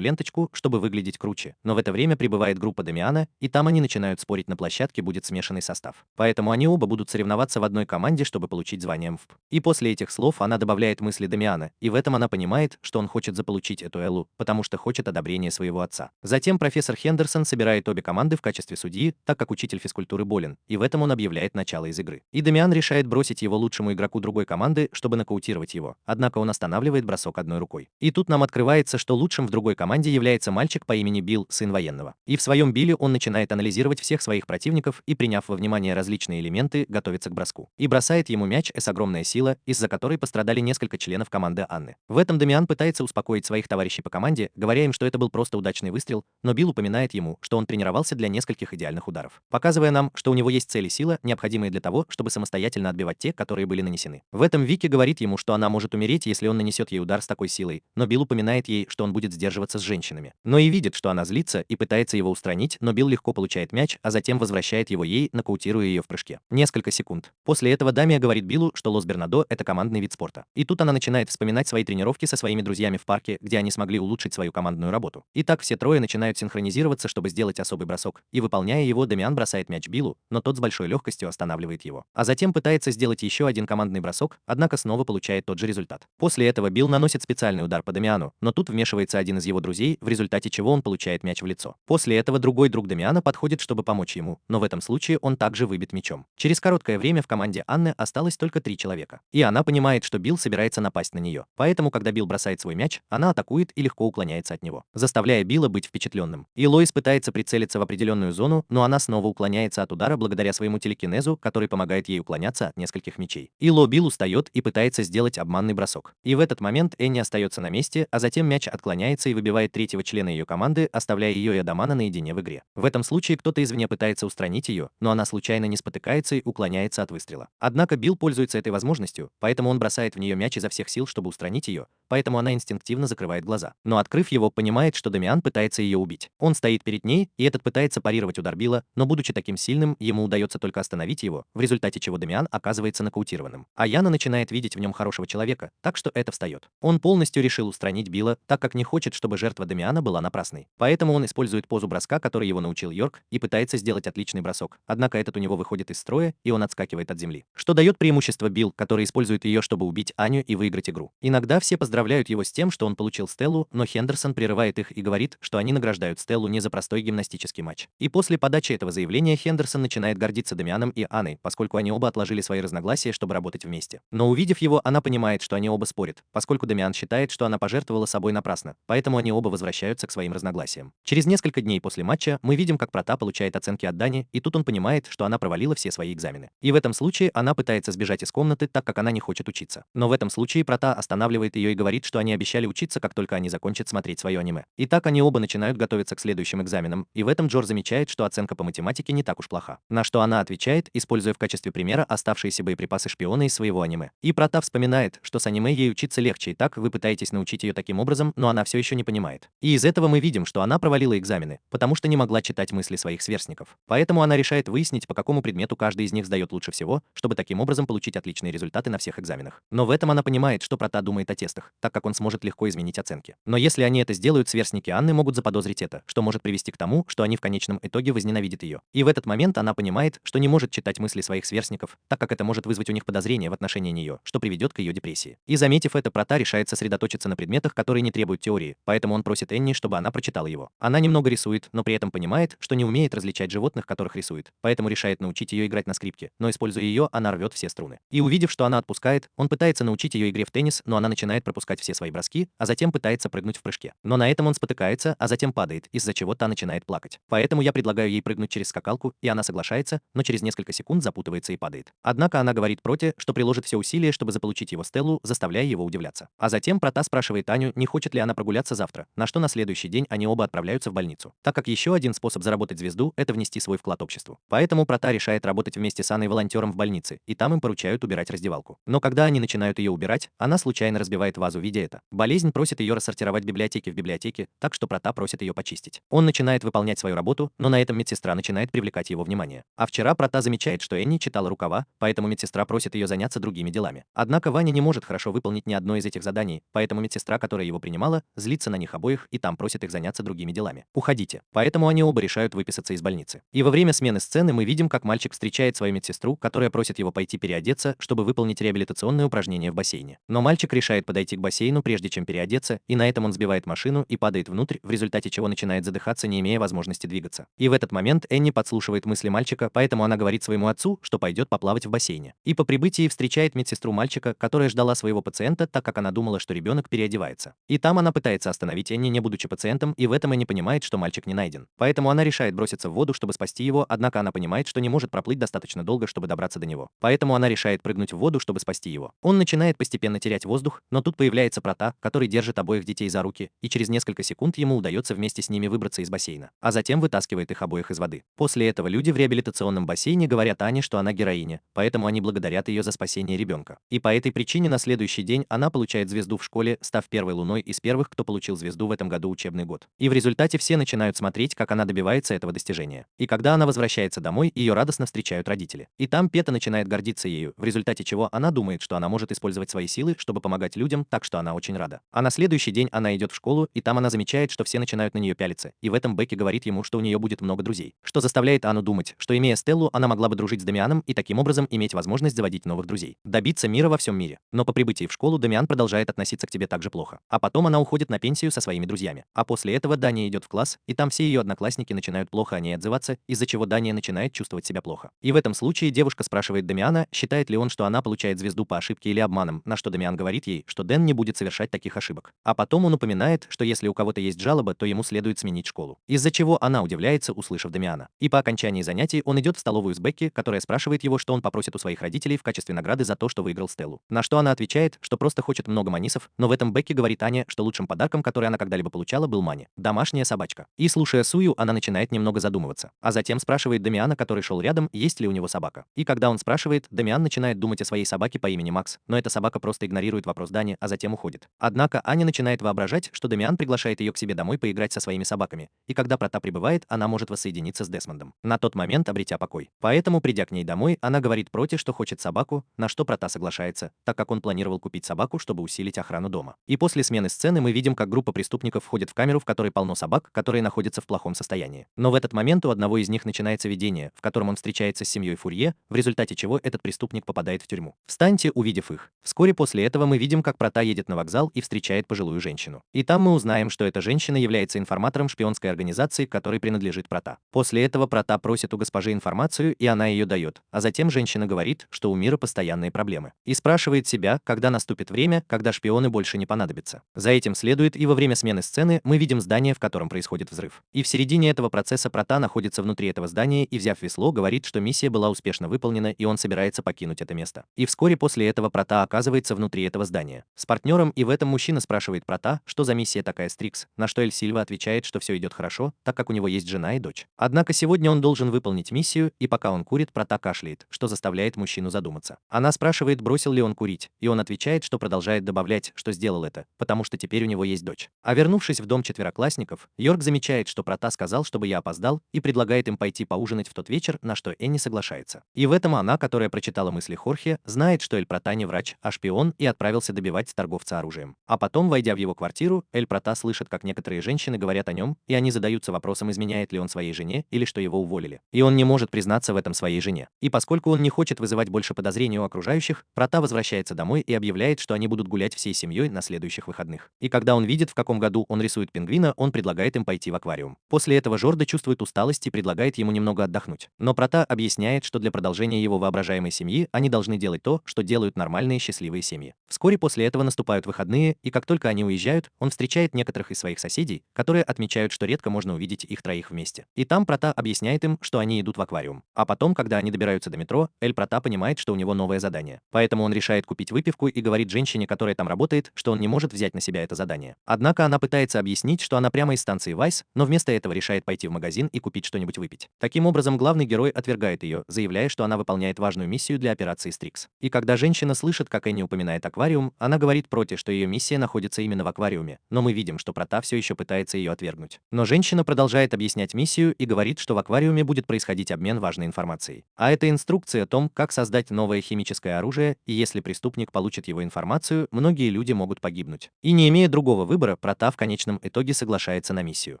ленточку, чтобы выглядеть круче, но в это время прибывает группа Дамиана, и там они начинают спорить, на площадке будет смешанный состав. Поэтому они оба будут соревноваться в одной команде, чтобы получить звание МФП. И после этих слов она добавляет мысли Дамиана, и в этом она понимает, что он хочет заполучить эту Эллу, потому что хочет одобрения своего отца. Затем профессор Хендерсон собирает обе команды в качестве судьи, так как учитель физкультуры болен, и в этом он объявляет начало из игры. И Дамиан решает бросить его лучшему игроку другой команды, чтобы нокаутировать его, однако он останавливает бросок одной рукой. И тут нам открывается, что лучшим в другой команде является мальчик по имени Билл, сын военного. И в своем Билле он начинает анализировать всех своих противников и, приняв во внимание различные элементы, готовится к броску. И бросает ему мяч с огромная сила, из-за которой пострадали несколько членов команды Анны. В этом Дамиан пытается успокоить своих товарищей по команде, говоря им, что это был просто удачный выстрел, но Билл упоминает ему, что он тренировался для нескольких идеальных ударов, показывая нам, что у него есть цель и сила, необходимые для того, чтобы самостоятельно отбивать те, которые были нанесены. В этом Вики говорит ему, что она может умереть, если он нанесет ей удар с такой силой, но Билл упоминает ей, что он будет сдерживаться с женщинами. Но и видит, что она злится и пытается его устранить, но Билл легко получает мяч, а затем возвращает его ей, нокаутируя ее в прыжке. Несколько секунд. После этого Дамия говорит Биллу, что Лос Бернадо — это командный вид спорта. И тут она начинает вспоминать свои тренировки со своими друзьями в парке, где они смогли улучшить свою командную работу. И так все трое начинают синхронизироваться, чтобы сделать особый бросок. И выполняя его, Дамиан бросает мяч Биллу, но тот с большой легкостью останавливает его. А затем пытается сделать еще один командный бросок, однако снова получает тот же результат. После этого Билл наносит специальный удар по Дамиану, но тут вмешивается один из его друзей, в результате чего он получает мяч в лицо. После этого другой друг Дамиана подходит, чтобы помочь ему, но в этом случае он также выбит мячом. Через короткое время в команде Анны осталось только 3 человека. И она понимает, что Билл собирается напасть на нее. Поэтому, когда Билл бросает свой мяч, она атакует и легко уклоняется от него, заставляя Билла быть впечатленным. И Лоис пытается прицелиться в определенную зону, но она снова уклоняется от удара благодаря своему телекинезу, который помогает ей уклоняться от нескольких мячей. И Билл устает и пытается сделать обманный бросок. И в этот момент Энни остается на месте, а затем мяч отклоняется и выбивает третьего члена ее команды, оставляя ее и Адамана наедине в игре. В этом случае кто-то извне пытается устранить ее, но она случайно не спотыкается и уклоняется от выстрела. Однако Билл пользуется этой возможностью, поэтому он бросает в нее мяч изо всех сил, чтобы устранить ее, поэтому она инстинктивно закрывает глаза. Но открыв его, понимает, что Дамиан пытается ее убить. Он стоит перед ней, и этот пытается парировать удар Билла, но будучи таким сильным, ему удается только остановить его, в результате чего Дамиан оказывается нокаутированным. А Яна начинает видеть в нем хорошего человека, так что это встает. Он полностью решил устранить Билла, так как не хочет, чтобы жертва Дамиана была напрасной. Поэтому он использует позу броска, которой его научил Йорк, и пытается сделать отличный бросок. Однако этот у него выходит из строя, и он отскакивает от земли, что дает преимущество Билл, который использует ее, чтобы убить Аню и выиграть игру. Иногда все поздравляют его с тем, что он получил Стеллу, но Хендерсон прерывает их и говорит, что они награждают Стеллу не за простой гимнастический матч. И после подачи этого заявления Хендерсон начинает гордиться Дамианом и Анной, поскольку они оба отложили свои разногласия, чтобы работать вместе. Но увидев его, она понимает, что они оба спорят, поскольку Дамиан считает, что она пожертвовала собой напрасно, поэтому они оба возвращаются к своим разногласиям. Через несколько дней после матча мы видим, как Прота получает оценки от Дани, и тут он понимает, что она провалила все свои экзамены. И в этом случае она пытается сбежать из комнаты, так как она не хочет учиться. Но в этом случае Прота останавливает ее и говорит, что они обещали учиться, как только они закончат смотреть свое аниме. И так они оба начинают готовиться к следующим экзаменам, и в этом Джор замечает, что оценка по математике не так уж плоха. На что она отвечает, используя в качестве примера оставшиеся боеприпасы шпиона из своего аниме. И Прота вспоминает, что с аниме ей учиться легче, и так вы пытаетесь научить ее таким образом, но она все еще не понимает. И из этого мы видим, что она провалила экзамены, потому что не могла читать мысли своих сверстников. Поэтому она решает выяснить, по какому предмету каждый из них сдает лучше всего, чтобы таким образом получить отличные результаты на всех экзаменах. Но в этом она понимает, что Прота думает о тестах, так как он сможет легко изменить оценки. Но если они это сделают, сверстники Анны могут заподозрить это, что может привести к тому, что они в конечном итоге возненавидят ее. И в этот момент она понимает, что не может читать мысли своих сверстников, так как это может вызвать у них подозрения в отношении нее, что приведет к ее депрессии. И заметив это, Прота решает сосредоточиться на предметах, которые не требуют теории, поэтому он просит Энни, чтобы она прочитала его. Она немного рисует, но при этом понимает, что не умеет различать животных, которых рисует, поэтому решает научить ее играть на скрипке, но используя ее, она рвет все струны. И увидев, что она отпускает, он пытается научить ее игре в теннис, но она начинает пропускать все свои броски, а затем пытается прыгнуть в прыжке. Но на этом он спотыкается, а затем падает, из-за чего та начинает плакать. Поэтому я предлагаю ей прыгнуть через скакалку, и она соглашается, но через несколько секунд запутывается и падает. Однако она говорит Проте, что приложит все усилия, чтобы заполучить его Стеллу, заставляя его удивляться. А затем Прота спрашивает Аню, не хочет ли она прогуляться завтра, на что на следующий день они оба отправляются в больницу, так как еще один способ заработать звезду – это внести свой вклад обществу. Поэтому Прота решает работать вместе с Анной волонтером в больнице, и там им поручают убирать раздевалку. Но когда они начинают ее убирать, она случайно разбивает вазу, видя это. Болезнь просит ее рассортировать библиотеки в библиотеке, так что Прота просит ее почистить. Он начинает выполнять свою работу, но на этом медсестра начинает привлекать его внимание. А вчера Прота замечает, что Энни читала рукава, поэтому медсестра просит ее заняться другими делами. Однако Ваня не может хорошо выполнить ни одно из этих заданий, поэтому медсестра, которая его принимала, злится на них обоих и там просит их заняться другими делами. Уходите. Поэтому они оба решают выписаться из больницы. И во время смены сцены мы видим, как мальчик встречает свою медсестру, которая просит его пойти переодеться, чтобы выполнить реабилитационные упражнения в бассейне. Но мальчик решает подойти к бассейну, прежде чем переодеться, и на этом он сбивает машину и падает внутрь, в результате чего начинает задыхаться, не имея возможности двигаться. И в этот момент Энни подслушивает мысли мальчика, поэтому она говорит своему отцу, что пойдет поплавать в бассейне. И по прибытии встречает медсестру мальчика, которая ждала своего пациента, так как она думала, что ребенок переодевается. И там она пытается остановить Энни, не будучи пациентом, и в этом Энни понимает, что мальчик не найден. Поэтому она решает броситься в воду, чтобы спасти его, однако она понимает, что не может проплыть достаточно долго, чтобы добраться до него. Поэтому она решает прыгнуть в воду, чтобы спасти его. Он начинает постепенно терять воздух, но тут появляется Прота, который держит обоих детей за руки, и через несколько секунд ему удается вместе с ними выбраться из бассейна, а затем вытаскивает их обоих из воды. После этого люди в реабилитационном бассейне говорят Ане, что она героиня, поэтому они благодарят ее за спасение ребенка. И по этой причине на следующий день она получает звезду в школе, став первой луной из первых, кто получил звезду в этом году учебный год. И в результате все начинают смотреть, как она добивается этого достижения. И когда она возвращается домой, ее радостно встречают родители. И там Пета начинает гордиться ею, в результате чего она думает, что она может использовать свои силы, чтобы помогать людям, так что она очень рада. А на следующий день она идет в школу, и там она замечает, что все начинают на нее пялиться. И в этом Бекки говорит ему, что у нее будет много друзей, что заставляет Анну думать, что имея Стеллу, она могла бы дружить с Дамианом и таким образом иметь возможность заводить новых друзей, добиться мира во всем мире. Но по прибытии в школу Дамиан продолжает относиться к тебе так же плохо. А потом она уходит на пенсию со своими друзьями. А после этого Дания идет в класс, и там все ее одноклассники начинают плохо о ней отзываться, из-за чего Дания начинает чувствовать себя плохо. И в этом случае девушка спрашивает Дамиана, считает ли он, что она получает звезду по ошибке или обманом, на что Дамиан говорит ей, что Дэн не будет совершать таких ошибок. А потом он упоминает, что если у кого-то есть жалоба, то ему следует сменить школу. Из-за чего она удивляется, услышав Дамиана. И по окончании занятий он идет в столовую с Бекки, которая спрашивает его, что он попросит у своих родителей в качестве награды за то, что выиграл Стеллу. На что она отвечает, что просто хочет много манисов, но в этом Бекки говорит Ане, что лучшим подарком, который она когда-либо получала, был Мани, домашняя собачка. И слушая Сую, она начинает немного задумываться. А затем спрашивает Дамиана, который шел рядом, есть ли у него собака. И когда он спрашивает, Дамиан начинает думать о своей собаке по имени Макс, но эта собака просто игнорирует вопрос Дани, а затем уходит. Однако Аня начинает воображать, что Дамиан приглашает ее к себе домой поиграть со своими собаками, и когда Прота прибывает, она может воссоединиться с Десмондом, на тот момент обретя покой. Поэтому, придя к ней домой, она говорит Проте, что хочет собаку, на что Прота соглашается, так как он планировал купить собаку, чтобы усилить охрану дома. И после смены сцены мы видим, как группа преступников входит в камеру, в которой полно собак, которые находятся в плохом состоянии. Но в этот момент у одного из них начинается видение, в котором он встречается с семьей Фурье, в результате чего этот преступник попадает в тюрьму. Встаньте, увидев их. Вскоре после этого мы видим, как Прота едет на вокзал и встречает пожилую женщину. И там мы узнаем, что эта женщина является информатором шпионской организации, которой принадлежит Прота. После этого Прота просит у госпожи информацию, и она ее дает. А затем женщина говорит, что у мира постоянные проблемы. И спрашивает себя, когда наступит время, когда шпионы больше не понадобятся. За этим следует, и во время смены сцены мы видим здание, в котором происходит взрыв. И в середине этого процесса Прота находится внутри этого здания и, взяв весло, говорит, что миссия была успешно выполнена, и он собирается покинуть это место. И вскоре после этого Прота оказывается внутри этого здания с партнером, и в этом мужчина спрашивает Прота, что за миссия такая, Стрикс, на что Эль Сильва отвечает, что все идет хорошо, так как у него есть жена и дочь. Однако сегодня он должен выполнить миссию, и пока он курит, Прота кашляет, что заставляет мужчину задуматься. Она спрашивает, бросил ли он курить, и он отвечает, что продолжает добавлять, что сделал это, потому что теперь у него есть дочь. А вернувшись в дом четвероклассников, Йорк замечает, что Прота сказал, чтобы я опоздал, и предлагает им пойти поужинать в тот вечер, на что Энни соглашается. И в этом она, которая прочитала мысли Хорхе, знает, что Эль Прота не врач, а шпион, и отправился добивать старшего торговца оружием. А потом, войдя в его квартиру, Эль Прота слышит, как некоторые женщины говорят о нем, и они задаются вопросом, изменяет ли он своей жене или что его уволили. И он не может признаться в этом своей жене. И поскольку он не хочет вызывать больше подозрений у окружающих, Прота возвращается домой и объявляет, что они будут гулять всей семьей на следующих выходных. И когда он видит, в каком году он рисует пингвина, он предлагает им пойти в аквариум. После этого Жорда чувствует усталость и предлагает ему немного отдохнуть. Но Прота объясняет, что для продолжения его воображаемой семьи они должны делать то, что делают нормальные счастливые семьи. Вскоре после этого наступают выходные, и как только они уезжают, он встречает некоторых из своих соседей, которые отмечают, что редко можно увидеть их троих вместе. И там Прота объясняет им, что они идут в аквариум. А потом, когда они добираются до метро, Эль Прота понимает, что у него новое задание. Поэтому он решает купить выпивку и говорит женщине, которая там работает, что он не может взять на себя это задание. Однако она пытается объяснить, что она прямо из станции Вайс, но вместо этого решает пойти в магазин и купить что-нибудь выпить. Таким образом, главный герой отвергает ее, заявляя, что она выполняет важную миссию для операции Стрикс. И когда женщина слышит, как Энни упоминает аквариум, она говорит Проте, что ее миссия находится именно в аквариуме, но мы видим, что Прота все еще пытается ее отвергнуть. Но женщина продолжает объяснять миссию и говорит, что в аквариуме будет происходить обмен важной информацией. А это инструкция о том, как создать новое химическое оружие, и если преступник получит его информацию, многие люди могут погибнуть. И не имея другого выбора, Прота в конечном итоге соглашается на миссию.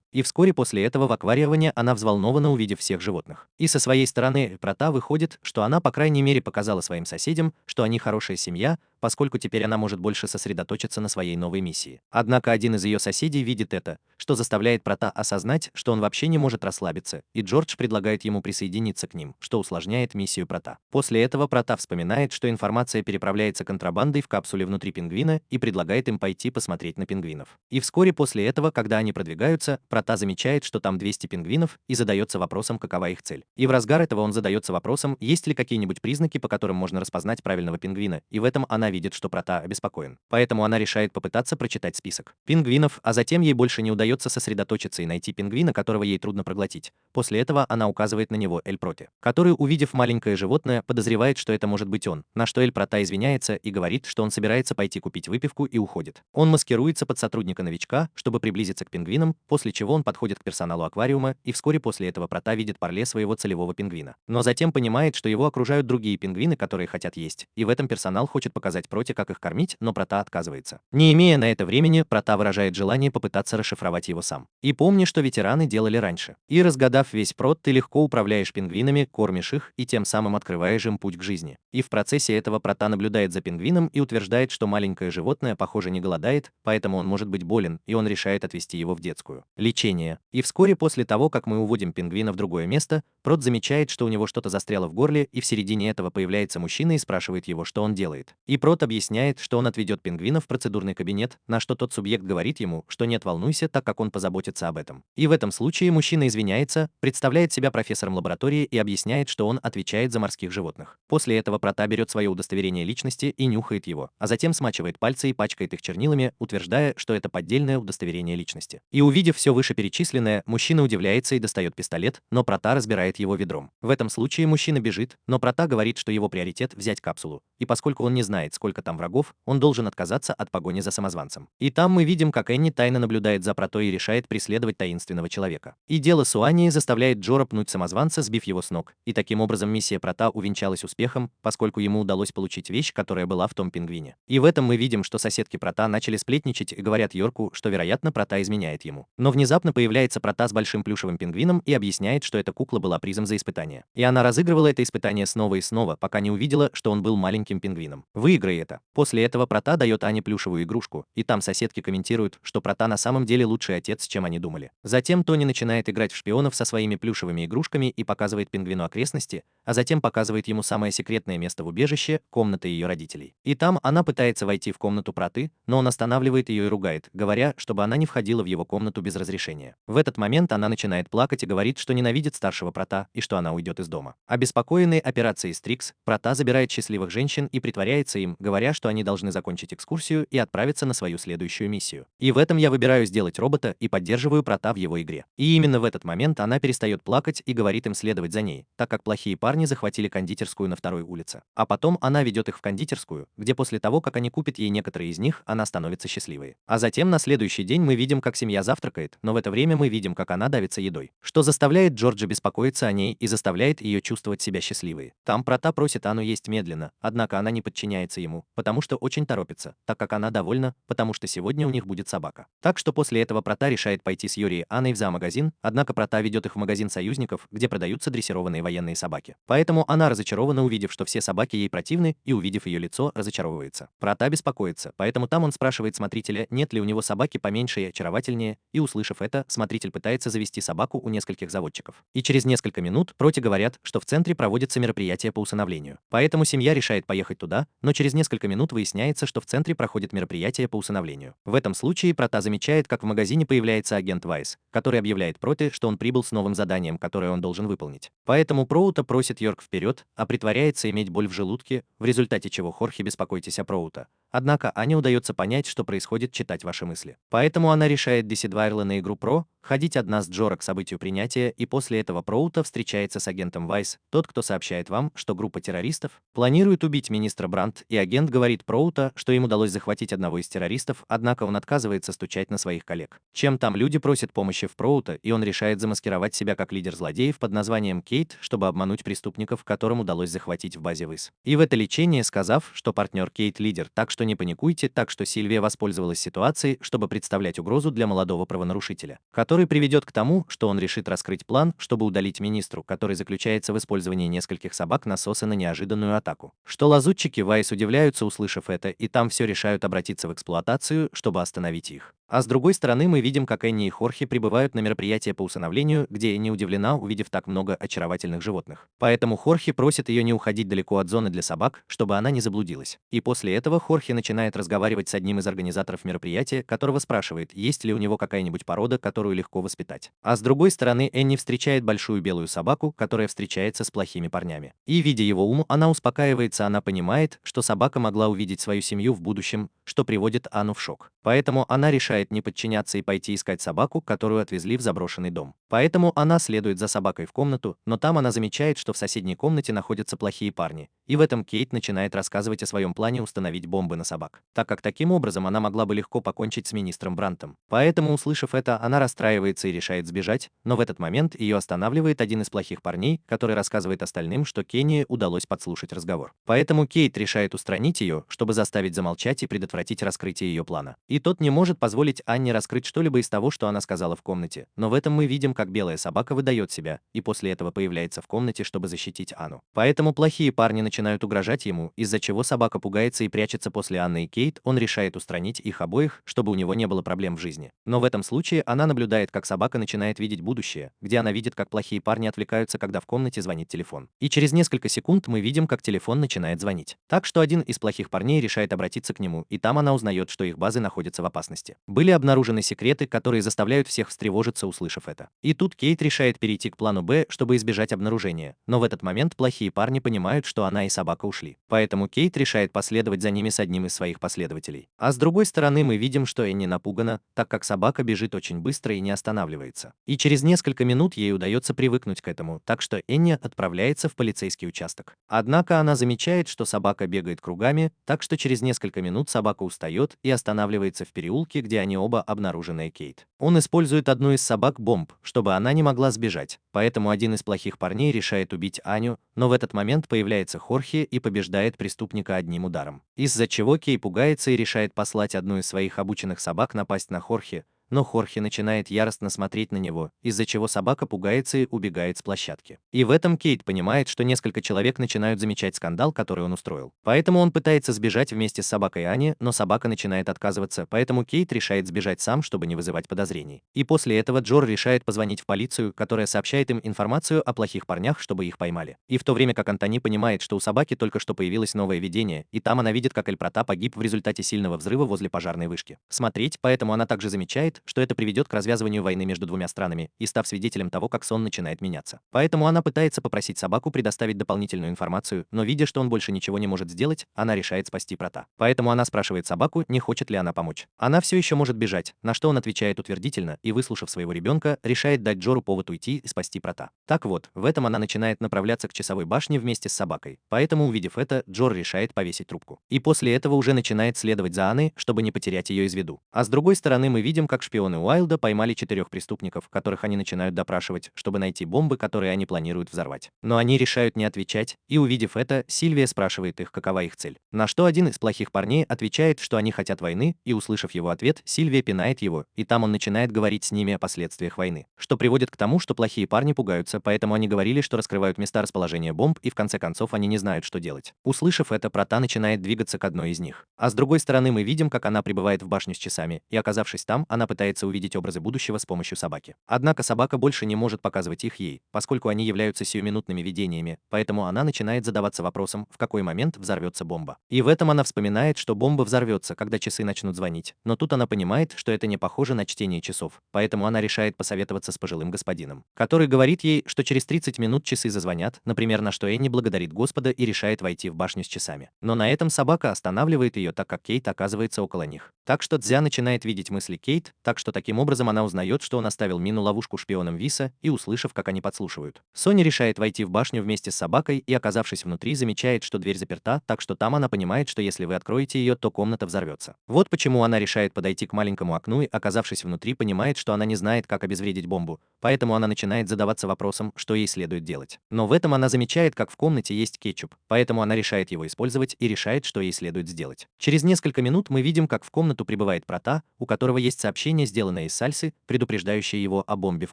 И вскоре после этого в аквариуме она взволнована, увидев всех животных. И со своей стороны Прота выходит, что она по крайней мере показала своим соседям, что они хорошая семья, поскольку теперь она может больше сосредоточиться на своей новой миссии. Однако один из ее соседей видит это, что заставляет Прота осознать, что он вообще не может расслабиться, и Джордж предлагает ему присоединиться к ним, что усложняет миссию Прота. После этого Прота вспоминает, что информация переправляется контрабандой в капсуле внутри пингвина и предлагает им пойти посмотреть на пингвинов. И вскоре после этого, когда они продвигаются, Прота замечает, что там 200 пингвинов и задается вопросом, какова их цель. И в разгар этого он задается вопросом, есть ли какие-нибудь признаки, по которым можно распознать правильного пингвина, и в этом она видит, что Прота обеспокоен. Поэтому она решает попытаться прочитать список пингвинов, а затем ей больше не удается сосредоточиться и найти пингвина, которого ей трудно проглотить. После этого она указывает на него Эль Проте, который, увидев маленькое животное, подозревает, что это может быть он, на что Эль Прота извиняется и говорит, что он собирается пойти купить выпивку и уходит. Он маскируется под сотрудника-новичка, чтобы приблизиться к пингвинам, после чего он подходит к персоналу аквариума, и вскоре после этого Прота видит Парле, своего целевого пингвина. Но затем понимает, что его окружают другие пингвины, которые хотят есть, и в этом персонал хочет показать Проте, как их кормить, но Прота отказывается. Не имея на это времени, Прота выражает желание попытаться расшифровать его сам. И помни, что ветераны делали раньше. И разгадав весь прот, ты легко управляешь пингвинами, кормишь их и тем самым открываешь им путь к жизни. И в процессе этого Прота наблюдает за пингвином и утверждает, что маленькое животное, похоже, не голодает, поэтому он может быть болен, и он решает отвезти его в детскую. Лечение. И вскоре после того, как мы уводим пингвина в другое место, Прот замечает, что у него что-то застряло в горле, и в середине этого появляется мужчина и спрашивает его, что он делает. И Прот объясняет, что он отведет пингвина в процедурный кабинет, на что тот субъект говорит ему, что нет, волнуйся, так как он позаботится об этом. И в этом случае мужчина извиняется, представляет себя профессором лаборатории и объясняет, что он отвечает за морских животных. После этого Прота берет свое удостоверение личности и нюхает его, а затем смачивает пальцы и пачкает их чернилами, утверждая, что это поддельное удостоверение личности. И увидев все вышеперечисленное, мужчина удивляется и достает пистолет, но Прота разбирает его ведром. В этом случае мужчина бежит, но Прота говорит, что его приоритет взять капсулу, и поскольку он не знает, сколько там врагов, он должен отказаться от погони за самозванцем. И там мы видим, как Энни тайно наблюдает за Протой и решает преследовать таинственного человека. И дело Суани заставляет Джора пнуть самозванца, сбив его с ног, и таким образом миссия Прота увенчалась успехом, поскольку ему удалось получить вещь, которая была в том пингвине. И в этом мы видим, что соседки Прота начали сплетничать и говорят Йорку, что, вероятно, Прота изменяет ему. Но внезапно появляется Прота с большим плюшевым пингвином и объясняет, что эта кукла была призом за испытание. И она разыгрывала это испытание снова и снова, пока не увидела, что он был маленьким пингвином. Выиграй это. После этого Прота дает Ане плюшевую игрушку, и там соседки комментируют, что Прота на самом деле лучший отец, чем они думали. Затем Тони начинает играть в шпионов со своими плюшевыми игрушками и показывает пингвину окрестности, а затем показывает ему самое секретное место в убежище, комната ее родителей. И там она пытается войти в комнату Проты, но он останавливает ее и ругает, говоря, чтобы она не входила в его комнату без разрешения. В этот момент она начинает плакать и говорит, что ненавидит старшего Прота и что она уйдет из дома. Обеспокоенный операцией Стрикс, Прота забирает счастливых женщин и притворяется им, говоря, что они должны закончить экскурсию и отправиться на свою следующую миссию. И в этом я выбираю сделать робота и поддерживаю Прота в его игре. И именно в этот момент она перестает плакать и говорит им следовать за ней, так как плохие парни захватили кондитерскую на второй улице. А потом она ведет их в кондитерскую, где после того, как они купят ей некоторые из них, она становится счастливой. А затем на следующий день мы видим, как семья завтракает, но в это время мы видим, как она давится едой, что заставляет Джорджа беспокоиться о ней и заставляет ее чувствовать себя счастливой. Там Прота просит Анну есть медленно, однако она не подчиняется ему, потому что очень торопится, так как она довольна, потому что сегодня у них будет собака. Так что после этого Прота решает пойти с Юрией и Анной в зоомагазин, однако Прота ведет их в магазин союзников, где продаются дрессированные военные собаки. Поэтому она разочарована, увидев, что все собаки ей противны, и увидев ее лицо, разочаровывается. Прота беспокоится, поэтому там он спрашивает смотрителя, нет ли у него собаки поменьше и очаровательнее, и услышав это, смотритель пытается завести собаку у нескольких заводчиков. И через несколько минут Проте говорят, что в центре проводится мероприятие по усыновлению. Поэтому семья решает поехать туда, но через несколько минут выясняется, что в центре проходит мероприятие по усыновлению. В этом случае Прота замечает, как в магазине появляется агент Вайс, который объявляет Проте, что он прибыл с новым заданием, которое он должен выполнить. Поэтому Проута просит Йорк вперед, а притворяется иметь боль в желудке, в результате чего Хорхе беспокойтесь о Проута. Однако Ане удается понять, что происходит, читать ваши мысли. Поэтому она решает Десидвайрла на игру Про, ходить одна с Джора к событию принятия, и после этого Проута встречается с агентом Вайс, тот, кто сообщает вам, что группа террористов планирует убить министра Брандт, и агент говорит Проута, что им удалось захватить одного из террористов, однако он отказывается стучать на своих коллег. Чем там люди просят помощи в Проута, и он решает замаскировать себя как лидер злодеев под названием Кейт, чтобы обмануть преступников, которым удалось захватить в базе ВИС. И в это лечение сказав, что партнер Кейт лидер, так что не паникуйте, так что Сильвия воспользовалась ситуацией, чтобы представлять угрозу для молодого правонарушителя, который приведет к тому, что он решит раскрыть план, чтобы удалить министру, который заключается в использовании нескольких собак-насоса на неожиданную атаку. Что лазутчики Вайс удивляются, услышав это, и там все решают обратиться в эксплуатацию, чтобы остановить их. А с другой стороны мы видим, как Энни и Хорхе прибывают на мероприятие по усыновлению, где Энни удивлена, увидев так много очаровательных животных. Поэтому Хорхе просит ее не уходить далеко от зоны для собак, чтобы она не заблудилась. И после этого Хорхе начинает разговаривать с одним из организаторов мероприятия, которого спрашивает, есть ли у него какая-нибудь порода, которую легко воспитать. А с другой стороны Энни встречает большую белую собаку, которая встречается с плохими парнями. И, видя его ум, она успокаивается, она понимает, что собака могла увидеть свою семью в будущем, что приводит Анну в шок. Поэтому она решает не подчиняться и пойти искать собаку, которую отвезли в заброшенный дом. Поэтому она следует за собакой в комнату, но там она замечает, что в соседней комнате находятся плохие парни. И в этом Кейт начинает рассказывать о своем плане установить бомбы на собак, так как таким образом она могла бы легко покончить с министром Брандтом. Поэтому, услышав это, она расстраивается и решает сбежать, но в этот момент ее останавливает один из плохих парней, который рассказывает остальным, что Кении удалось подслушать разговор. Поэтому Кейт решает устранить ее, чтобы заставить замолчать и предотвратить раскрытие ее плана. И тот не может позволить Анне раскрыть что-либо из того, что она сказала в комнате, но в этом мы видим, как белая собака выдает себя, и после этого появляется в комнате, чтобы защитить Анну. Поэтому плохие парни начинают угрожать ему, из-за чего собака пугается и прячется. После Анны и Кейт он решает устранить их обоих, чтобы у него не было проблем в жизни. Но в этом случае она наблюдает, как собака начинает видеть будущее, где она видит, как плохие парни отвлекаются, когда в комнате звонит телефон. И через несколько секунд мы видим, как телефон начинает звонить. Так что один из плохих парней решает обратиться к нему, и там она узнает, что их базы находятся в опасности. Были обнаружены секреты, которые заставляют всех встревожиться, услышав это. И тут Кейт решает перейти к плану Б, чтобы избежать обнаружения. Но в этот момент плохие парни понимают, что она и собака ушли. Поэтому Кейт решает последовать за ними с одним из своих последователей. А с другой стороны мы видим, что Энни напугана, так как собака бежит очень быстро и не останавливается. И через несколько минут ей удается привыкнуть к этому, так что Энни отправляется в полицейский участок. Однако она замечает, что собака бегает кругами, так что через несколько минут собака устает и останавливается в переулке, где они оба обнаружены Кейт. Он использует одну из собак-бомб, чтобы она не могла сбежать, поэтому один из плохих парней решает убить Аню, но в этот момент появляется Хорхе и побеждает преступника одним ударом. Из-за чего Кей пугается и решает послать одну из своих обученных собак напасть на Хорхе, но Хорхе начинает яростно смотреть на него, из-за чего собака пугается и убегает с площадки. И в этом Кейт понимает, что несколько человек начинают замечать скандал, который он устроил. Поэтому он пытается сбежать вместе с собакой Ани, но собака начинает отказываться, поэтому Кейт решает сбежать сам, чтобы не вызывать подозрений. И после этого Джор решает позвонить в полицию, которая сообщает им информацию о плохих парнях, чтобы их поймали. И в то время как Антони понимает, что у собаки только что появилось новое видение, и там она видит, как Эль Прота погиб в результате сильного взрыва возле пожарной вышки. Смотреть, поэтому она также замечает, что это приведет к развязыванию войны между двумя странами, и став свидетелем того, как сон начинает меняться. Поэтому она пытается попросить собаку предоставить дополнительную информацию, но видя, что он больше ничего не может сделать, она решает спасти Прота. Поэтому она спрашивает собаку, не хочет ли она помочь. Она все еще может бежать, на что он отвечает утвердительно и, выслушав своего ребенка, решает дать Джору повод уйти и спасти Прота. Так вот, в этом она начинает направляться к часовой башне вместе с собакой. Поэтому, увидев это, Джор решает повесить трубку. И после этого уже начинает следовать за Анной, чтобы не потерять ее из виду. А с другой стороны мы видим, как шпион шпионы Уайлда поймали 4 преступников, которых они начинают допрашивать, чтобы найти бомбы, которые они планируют взорвать. Но они решают не отвечать, и увидев это, Сильвия спрашивает их, какова их цель. На что один из плохих парней отвечает, что они хотят войны, и услышав его ответ, Сильвия пинает его, и там он начинает говорить с ними о последствиях войны, что приводит к тому, что плохие парни пугаются, поэтому они говорили, что раскрывают места расположения бомб, и в конце концов они не знают, что делать. Услышав это, Прота начинает двигаться к одной из них. А с другой стороны мы видим, как она прибывает в башню с часами, и оказавшись там, она пытается увидеть образы будущего с помощью собаки. Однако собака больше не может показывать их ей, поскольку они являются сиюминутными видениями, поэтому она начинает задаваться вопросом, в какой момент взорвется бомба. И в этом она вспоминает, что бомба взорвется, когда часы начнут звонить, но тут она понимает, что это не похоже на чтение часов, поэтому она решает посоветоваться с пожилым господином, который говорит ей, что через 30 минут часы зазвонят, например, на что Энни благодарит Господа и решает войти в башню с часами. Но на этом собака останавливает ее, так как Кейт оказывается около них. Так что Дзя начинает видеть мысли Кейт, так что таким образом она узнает, что он оставил мину-ловушку шпионам Виса, и услышав, как они подслушивают. Соня решает войти в башню вместе с собакой и, оказавшись внутри, замечает, что дверь заперта, так что там она понимает, что если вы откроете ее, то комната взорвется. Вот почему она решает подойти к маленькому окну и, оказавшись внутри, понимает, что она не знает, как обезвредить бомбу, поэтому она начинает задаваться вопросом, что ей следует делать. Но в этом она замечает, как в комнате есть кетчуп, поэтому она решает его использовать и решает, что ей следует сделать. Через несколько минут мы видим, как в комнату прибывает Прота, у которого есть сообщение, сделанное из сальсы, предупреждающее его о бомбе в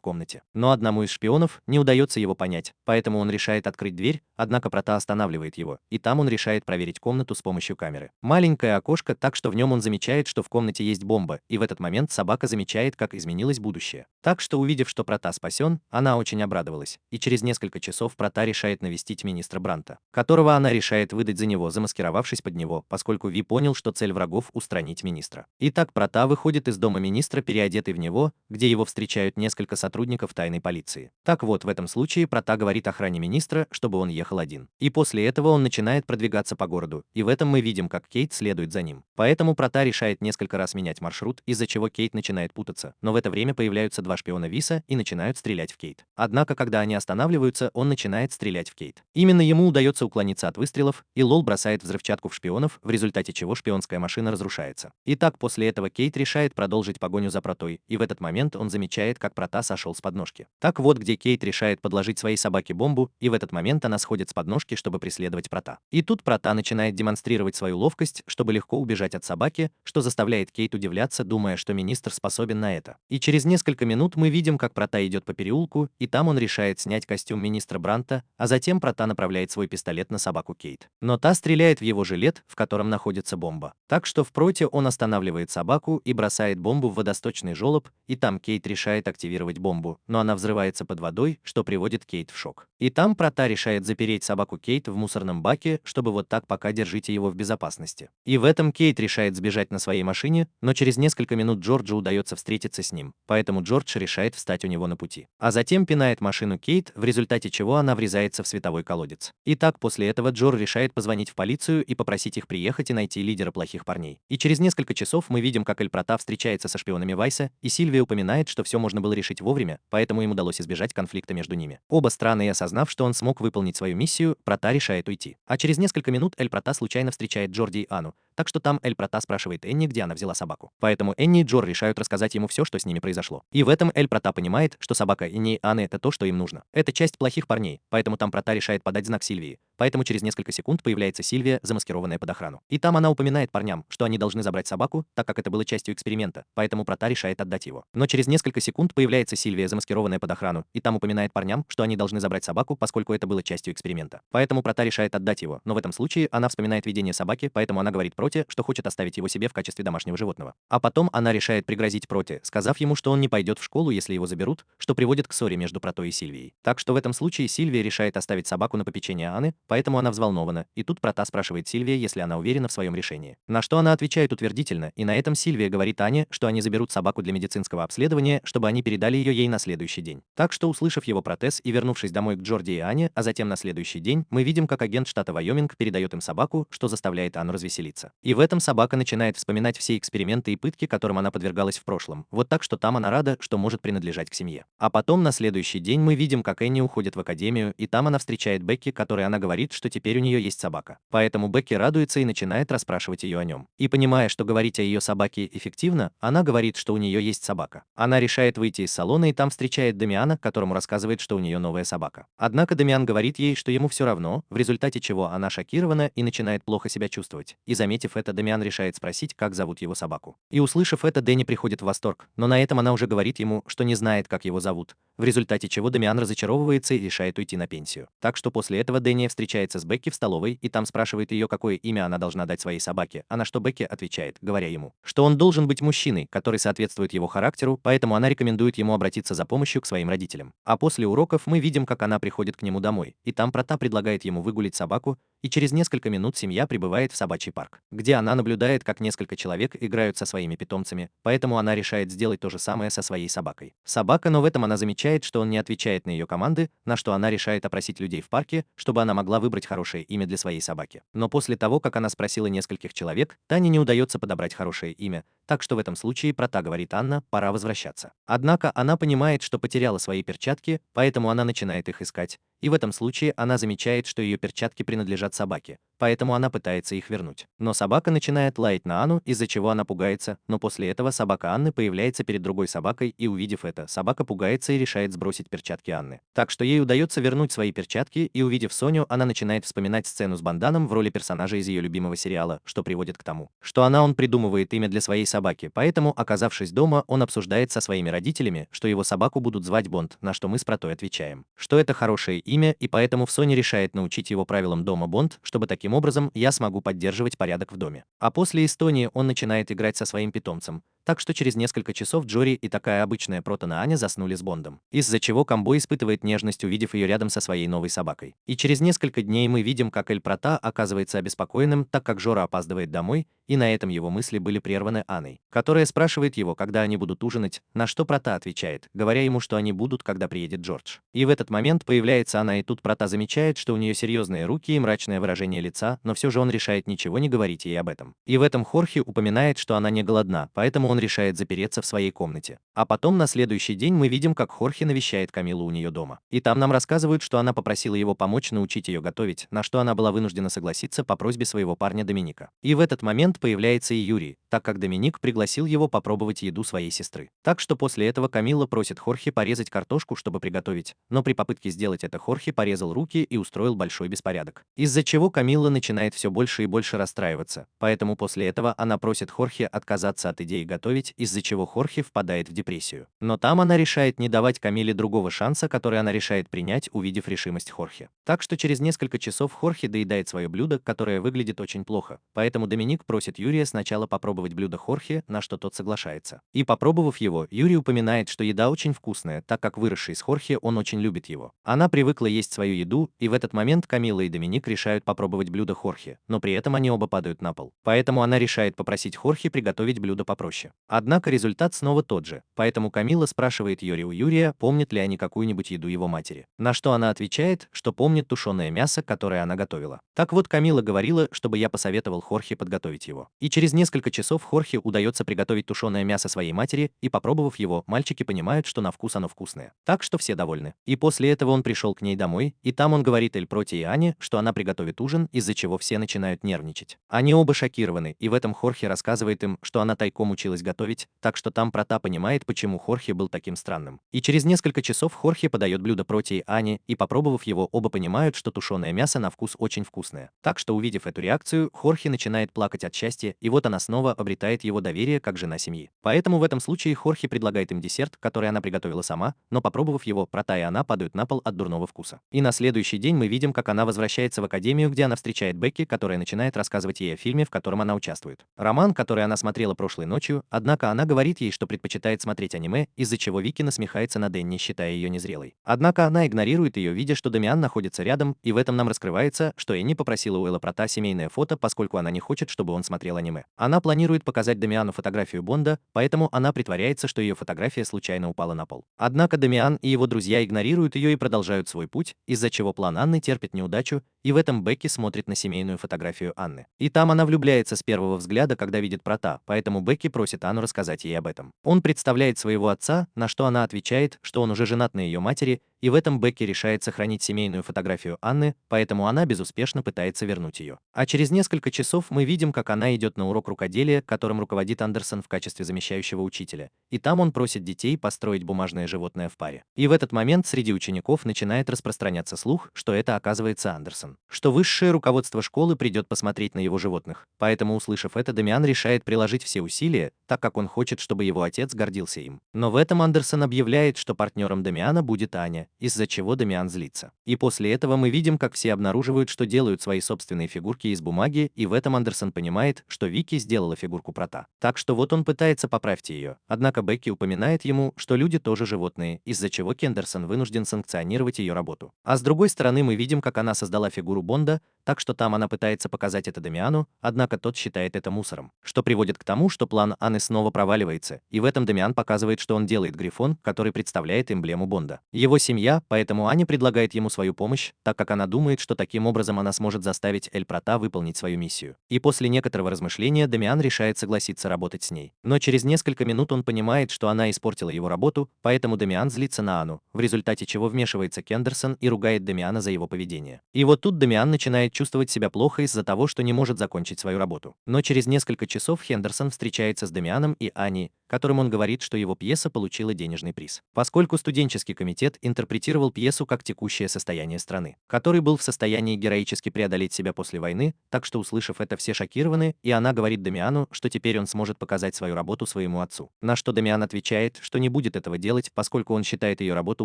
комнате. Но одному из шпионов не удается его понять, поэтому он решает открыть дверь, однако Прота останавливает его, и там он решает проверить комнату с помощью камеры. Маленькое окошко, так что в нем он замечает, что в комнате есть бомба, и в этот момент собака замечает, как изменилось будущее. Так что, увидев, что Прота спасен, она очень обрадовалась, и через несколько часов Прота решает навестить министра Бранта, которого она решает выдать за него, замаскировавшись под него, поскольку Ви понял, что цель врагов — устранить министра. Итак, Прота выходит из дома министра, переодетый в него, где его встречают несколько сотрудников тайной полиции. Так вот, в этом случае Прота говорит охране министра, чтобы он ехал один. И после этого он начинает продвигаться по городу, и в этом мы видим, как Кейт следует за ним. Поэтому Прота решает несколько раз менять маршрут, из-за чего Кейт начинает путаться, но в это время появляются два шпиона Виса и начинают стрелять в Кейт. Однако, когда они останавливаются, он начинает стрелять в Кейт. Именно ему удается уклониться от выстрелов, и Лол бросает взрывчатку в шпионов, в результате чего шпионская машина разрушается. Итак, после этого Кейт решает продолжить погоню за Протой, и в этот момент он замечает, как Прота сошел с подножки. Так вот, где Кейт решает подложить своей собаке бомбу, и в этот момент она сходит с подножки, чтобы преследовать Прота. И тут Прота начинает демонстрировать свою ловкость, чтобы легко убежать от собаки, что заставляет Кейт удивляться, думая, что министр способен на это. И через несколько минут мы видим, как Прота идет по переулку, и там он решает снять костюм министра Бранта, а затем Прота направляет свой пистолет на собаку Кейт. Но та стреляет в его жилет, в котором находится бомба. Так что в Проте он останавливает собаку и бросает бомбу в водосточный желоб, и там Кейт решает активировать бомбу, но она взрывается под водой, что приводит Кейт в шок. И там Прота решает запереть собаку Кейт в мусорном баке, чтобы вот так пока держите его в безопасности. И в этом Кейт решает сбежать на своей машине, но через несколько минут Джорджу удается встретиться с ним, поэтому Джордж решает встать у него на пути. А затем пинает машину Кейт, в результате чего она врезается в световой колодец. Итак, после этого Джор решает позвонить в полицию и попросить их приехать и найти лидера плохих парней. И через несколько часов мы видим, как Эль Прота встречается со шпионами Вайса, и Сильвия упоминает, что все можно было решить вовремя, поэтому им удалось избежать конфликта между ними. Оба страны, и осознав, что он смог выполнить свою миссию, Прота решает уйти. А через несколько минут Эль Прота случайно встречает Джорди и Анну, так что там Эль Прота спрашивает Энни, где она взяла собаку. Поэтому Энни и Джор решают рассказать ему все, что с ними произошло. И в этом Эль Прота понимает, что собака Энни и Анны — это то, что им нужно. Это часть плохих парней, поэтому там Прота решает подать знак Сильвии. Поэтому через несколько секунд появляется Сильвия, замаскированная под охрану. И там она упоминает парням, что они должны забрать собаку, так как это было частью эксперимента, поэтому Прота решает отдать его. Но через несколько секунд появляется Сильвия, замаскированная под охрану, и там упоминает парням, что они должны забрать собаку, поскольку это было частью эксперимента. Поэтому Прота решает отдать его, но в этом случае она вспоминает видение собаки, поэтому она говорит Проте, что хочет оставить его себе в качестве домашнего животного. А потом она решает пригрозить Проте, сказав ему, что он не пойдет в школу, если его заберут, что приводит к ссоре между Протой и Сильвией. Так что в этом случае Сильвия решает оставить собаку на попечение Анны, поэтому она взволнована, и тут Прота спрашивает Сильвия, если она уверена в своем решении. На что она отвечает утвердительно, и на этом Сильвия говорит Ане, что они заберут собаку для медицинского обследования, чтобы они передали ее ей на следующий день. Так что, услышав его протез и вернувшись домой к Джорди и Ане, а затем на следующий день, мы видим, как агент штата Вайоминг передает им собаку, что заставляет Анну развеселиться. вкусно. И в этом собака начинает вспоминать все эксперименты и пытки, которым она подвергалась в прошлом. Вот так, что там она рада, что может принадлежать к семье. А потом на следующий день мы видим, как Энни уходит в академию, и там она встречает Бекки, которой она говорит, что теперь у нее есть собака. Поэтому Бекки радуется и начинает расспрашивать ее о нем. И понимая, что говорить о ее собаке эффективно, она говорит, что у нее есть собака. Она решает выйти из салона и там встречает Дамиана, которому рассказывает, что у нее новая собака. Однако Дамиан говорит ей, что ему все равно, в результате чего она шокирована и начинает плохо себя чувствовать. И заметив это, Дамиан решает спросить, как зовут его собаку. И услышав это, Дэнни приходит в восторг, но на этом она уже говорит ему, что не знает, как его зовут, в результате чего Дамиан разочаровывается и решает уйти на пенсию. Так что после этого Дэнни встречается с Бекки в столовой и там спрашивает ее, какое имя она должна дать своей собаке, а на что Бекки отвечает, говоря ему, что он должен быть мужчиной, который соответствует его характеру, поэтому она рекомендует ему обратиться за помощью к своим родителям. А после уроков мы видим, как она приходит к нему домой, и там Прота предлагает ему выгулить собаку, и через несколько минут семья прибывает в собачий парк, где она наблюдает, как несколько человек играют со своими питомцами, поэтому она решает сделать то же самое со своей собакой. Собака, но в этом она замечает, что он не отвечает на ее команды, на что она решает опросить людей в парке, чтобы она могла выбрать хорошее имя для своей собаки. Но после того, как она спросила нескольких человек, Тане не удается подобрать хорошее имя, так что в этом случае Прота говорит: Анна, пора возвращаться. Однако она понимает, что потеряла свои перчатки, поэтому она начинает их искать. И в этом случае она замечает, что ее перчатки принадлежат собаке, поэтому она пытается их вернуть. Но собака начинает лаять на Анну, из-за чего она пугается, но после этого собака Анны появляется перед другой собакой, и увидев это, собака пугается и решает сбросить перчатки Анны. Так что ей удается вернуть свои перчатки, и увидев Соню, она начинает вспоминать сцену с Банданом в роли персонажа из ее любимого сериала, что приводит к тому, что он придумывает имя для своей собаки, поэтому, оказавшись дома, он обсуждает со своими родителями, что его собаку будут звать Бонд, на что мы с Протой отвечаем, что это хорошее имя, и поэтому Соня решает научить его правилам дома Бонд, чтобы таким образом я смогу поддерживать порядок в доме. А после Эстонии он начинает играть со своим питомцем, так что через несколько часов Джори и такая обычная Протана Аня заснули с Бондом, из-за чего Камбой испытывает нежность, увидев ее рядом со своей новой собакой. И через несколько дней мы видим, как Эль Прота оказывается обеспокоенным, так как Жора опаздывает домой, и на этом его мысли были прерваны Анной, которая спрашивает его, когда они будут ужинать, на что Прота отвечает, говоря ему, что они будут, когда приедет Джордж. И в этот момент появляется она, и тут Прота замечает, что у нее серьезные руки и мрачное выражение лица, но все же он решает ничего не говорить ей об этом. И в этом Хорхе упоминает, что она не голодна, поэтому он решает запереться в своей комнате. А потом на следующий день мы видим, как Хорхе навещает Камилу у нее дома. И там нам рассказывают, что она попросила его помочь научить ее готовить, на что она была вынуждена согласиться по просьбе своего парня Доминика. И в этот момент появляется и Юрий, так как Доминик пригласил его попробовать еду своей сестры. Так что после этого Камила просит Хорхе порезать картошку, чтобы приготовить, но при попытке сделать это Хорхе порезал руки и устроил большой беспорядок, из-за чего Камила начинает все больше и больше расстраиваться, поэтому после этого она просит Хорхе отказаться от идеи готовить, из-за чего Хорхе впадает в депрессию. Но там она решает не давать Камиле другого шанса, который она решает принять, увидев решимость Хорхе. Так что через несколько часов Хорхе доедает свое блюдо, которое выглядит очень плохо, поэтому Доминик просит Юрия сначала попробовать блюдо Хорхе, на что тот соглашается. И попробовав его, Юрий упоминает, что еда очень вкусная, так как выросший с Хорхе он очень любит его. Она привыкла есть свою еду, и в этот момент Камила и Доминик решают попробовать блюдо Хорхе, но при этом они оба падают на пол. Поэтому она решает попросить Хорхе приготовить блюдо попроще. Однако результат снова тот же, поэтому Камила спрашивает Юрия у Юрия, помнят ли они какую-нибудь еду его матери. На что она отвечает, что помнит тушеное мясо, которое она готовила. Так вот, Камила говорила, чтобы я посоветовал Хорхе подготовить его. И через несколько часов Хорхе удается приготовить тушеное мясо своей матери, и попробовав его, мальчики понимают, что на вкус оно вкусное. Так что все довольны. И после этого он пришел к ней домой, и там он говорит Эль Проте и Ане, что она приготовит ужин, из-за чего все начинают нервничать. Они оба шокированы, и в этом Хорхе рассказывает им, что она тайком училась готовить, так что там Прота понимает, почему Хорхе был таким странным. И через несколько часов Хорхе подает блюдо Проте и Ане, и попробовав его, оба понимают, что тушеное мясо на вкус очень вкусное. Так что, увидев эту реакцию, Хорхе начинает плакать от счастья, и вот она снова обретает его доверие как жена семьи. Поэтому в этом случае Хорхе предлагает им десерт, который она приготовила сама, но попробовав его, Прота и она падают на пол от дурного вкуса. И на следующий день мы видим, как она возвращается в академию, где она встречает Бекки, которая начинает рассказывать ей о фильме, в котором она участвует. Роман, который она смотрела прошлой ночью, однако она говорит ей, что предпочитает смотреть аниме, из-за чего Вики насмехается над Энни, считая ее незрелой. Однако она игнорирует ее, видя, что Дамиан находится рядом, и в этом нам раскрывается, что Энни попросила у Элла Прота семейное фото, поскольку она не хочет, чтобы он смотрел аниме. Она планирует показать Дамиану фотографию Бонда, поэтому она притворяется, что ее фотография случайно упала на пол. Однако Дамиан и его друзья игнорируют ее и продолжают свой путь, из-за чего план Анны терпит неудачу, и в этом Бекки смотрит на семейную фотографию Анны. И там она влюбляется с первого взгляда, когда видит Прота, поэтому Бекки просит Анну рассказать ей об этом. Он представляет своего отца, на что она отвечает, что он уже женат на ее матери, и в этом Бекки решает сохранить семейную фотографию Анны, поэтому она безуспешно пытается вернуть ее. А через несколько часов мы видим, как она идет на урок рукоделия, которым руководит Андерсон в качестве замещающего учителя. И там он просит детей построить бумажное животное в паре. И в этот момент среди учеников начинает распространяться слух, что это оказывается Андерсон. Что высшее руководство школы придет посмотреть на его животных. Поэтому, услышав это, Дамиан решает приложить все усилия, так как он хочет, чтобы его отец гордился им. Но в этом Андерсон объявляет, что партнером Дамиана будет Аня, из-за чего Дамиан злится. И после этого мы видим, как все обнаруживают, что делают свои собственные фигурки из бумаги, и в этом Андерсон понимает, что Вики сделала фигурку Прота. Так что вот он пытается поправить ее. Однако Бекки упоминает ему, что люди тоже животные, из-за чего Кендерсон вынужден санкционировать ее работу. А с другой стороны мы видим, как она создала фигуру Бонда, так что там она пытается показать это Дамиану, однако тот считает это мусором, что приводит к тому, что план Анны снова проваливается, и в этом Дамиан показывает, что он делает грифон, который представляет эмблему Бонда. Его семья, поэтому Аня предлагает ему свою помощь, так как она думает, что таким образом она сможет заставить Эль Прота выполнить свою миссию. И после некоторого размышления Дамиан решает согласиться работать с ней. Но через несколько минут он понимает, что она испортила его работу, поэтому Дамиан злится на Анну, в результате чего вмешивается Кендерсон и ругает Дамиана за его поведение. И вот тут Дамиан начинает чувствовать себя плохо из-за того, что не может закончить свою работу. Но через несколько часов Хендерсон встречается с Дамианом и Аней, которым он говорит, что его пьеса получила денежный приз. Поскольку студенческий комитет интерпретировал пьесу как текущее состояние страны, который был в состоянии героически преодолеть себя после войны, так что, услышав это, все шокированы, и она говорит Дамиану, что теперь он сможет показать свою работу своему отцу. На что Дамиан отвечает, что не будет этого делать, поскольку он считает ее работу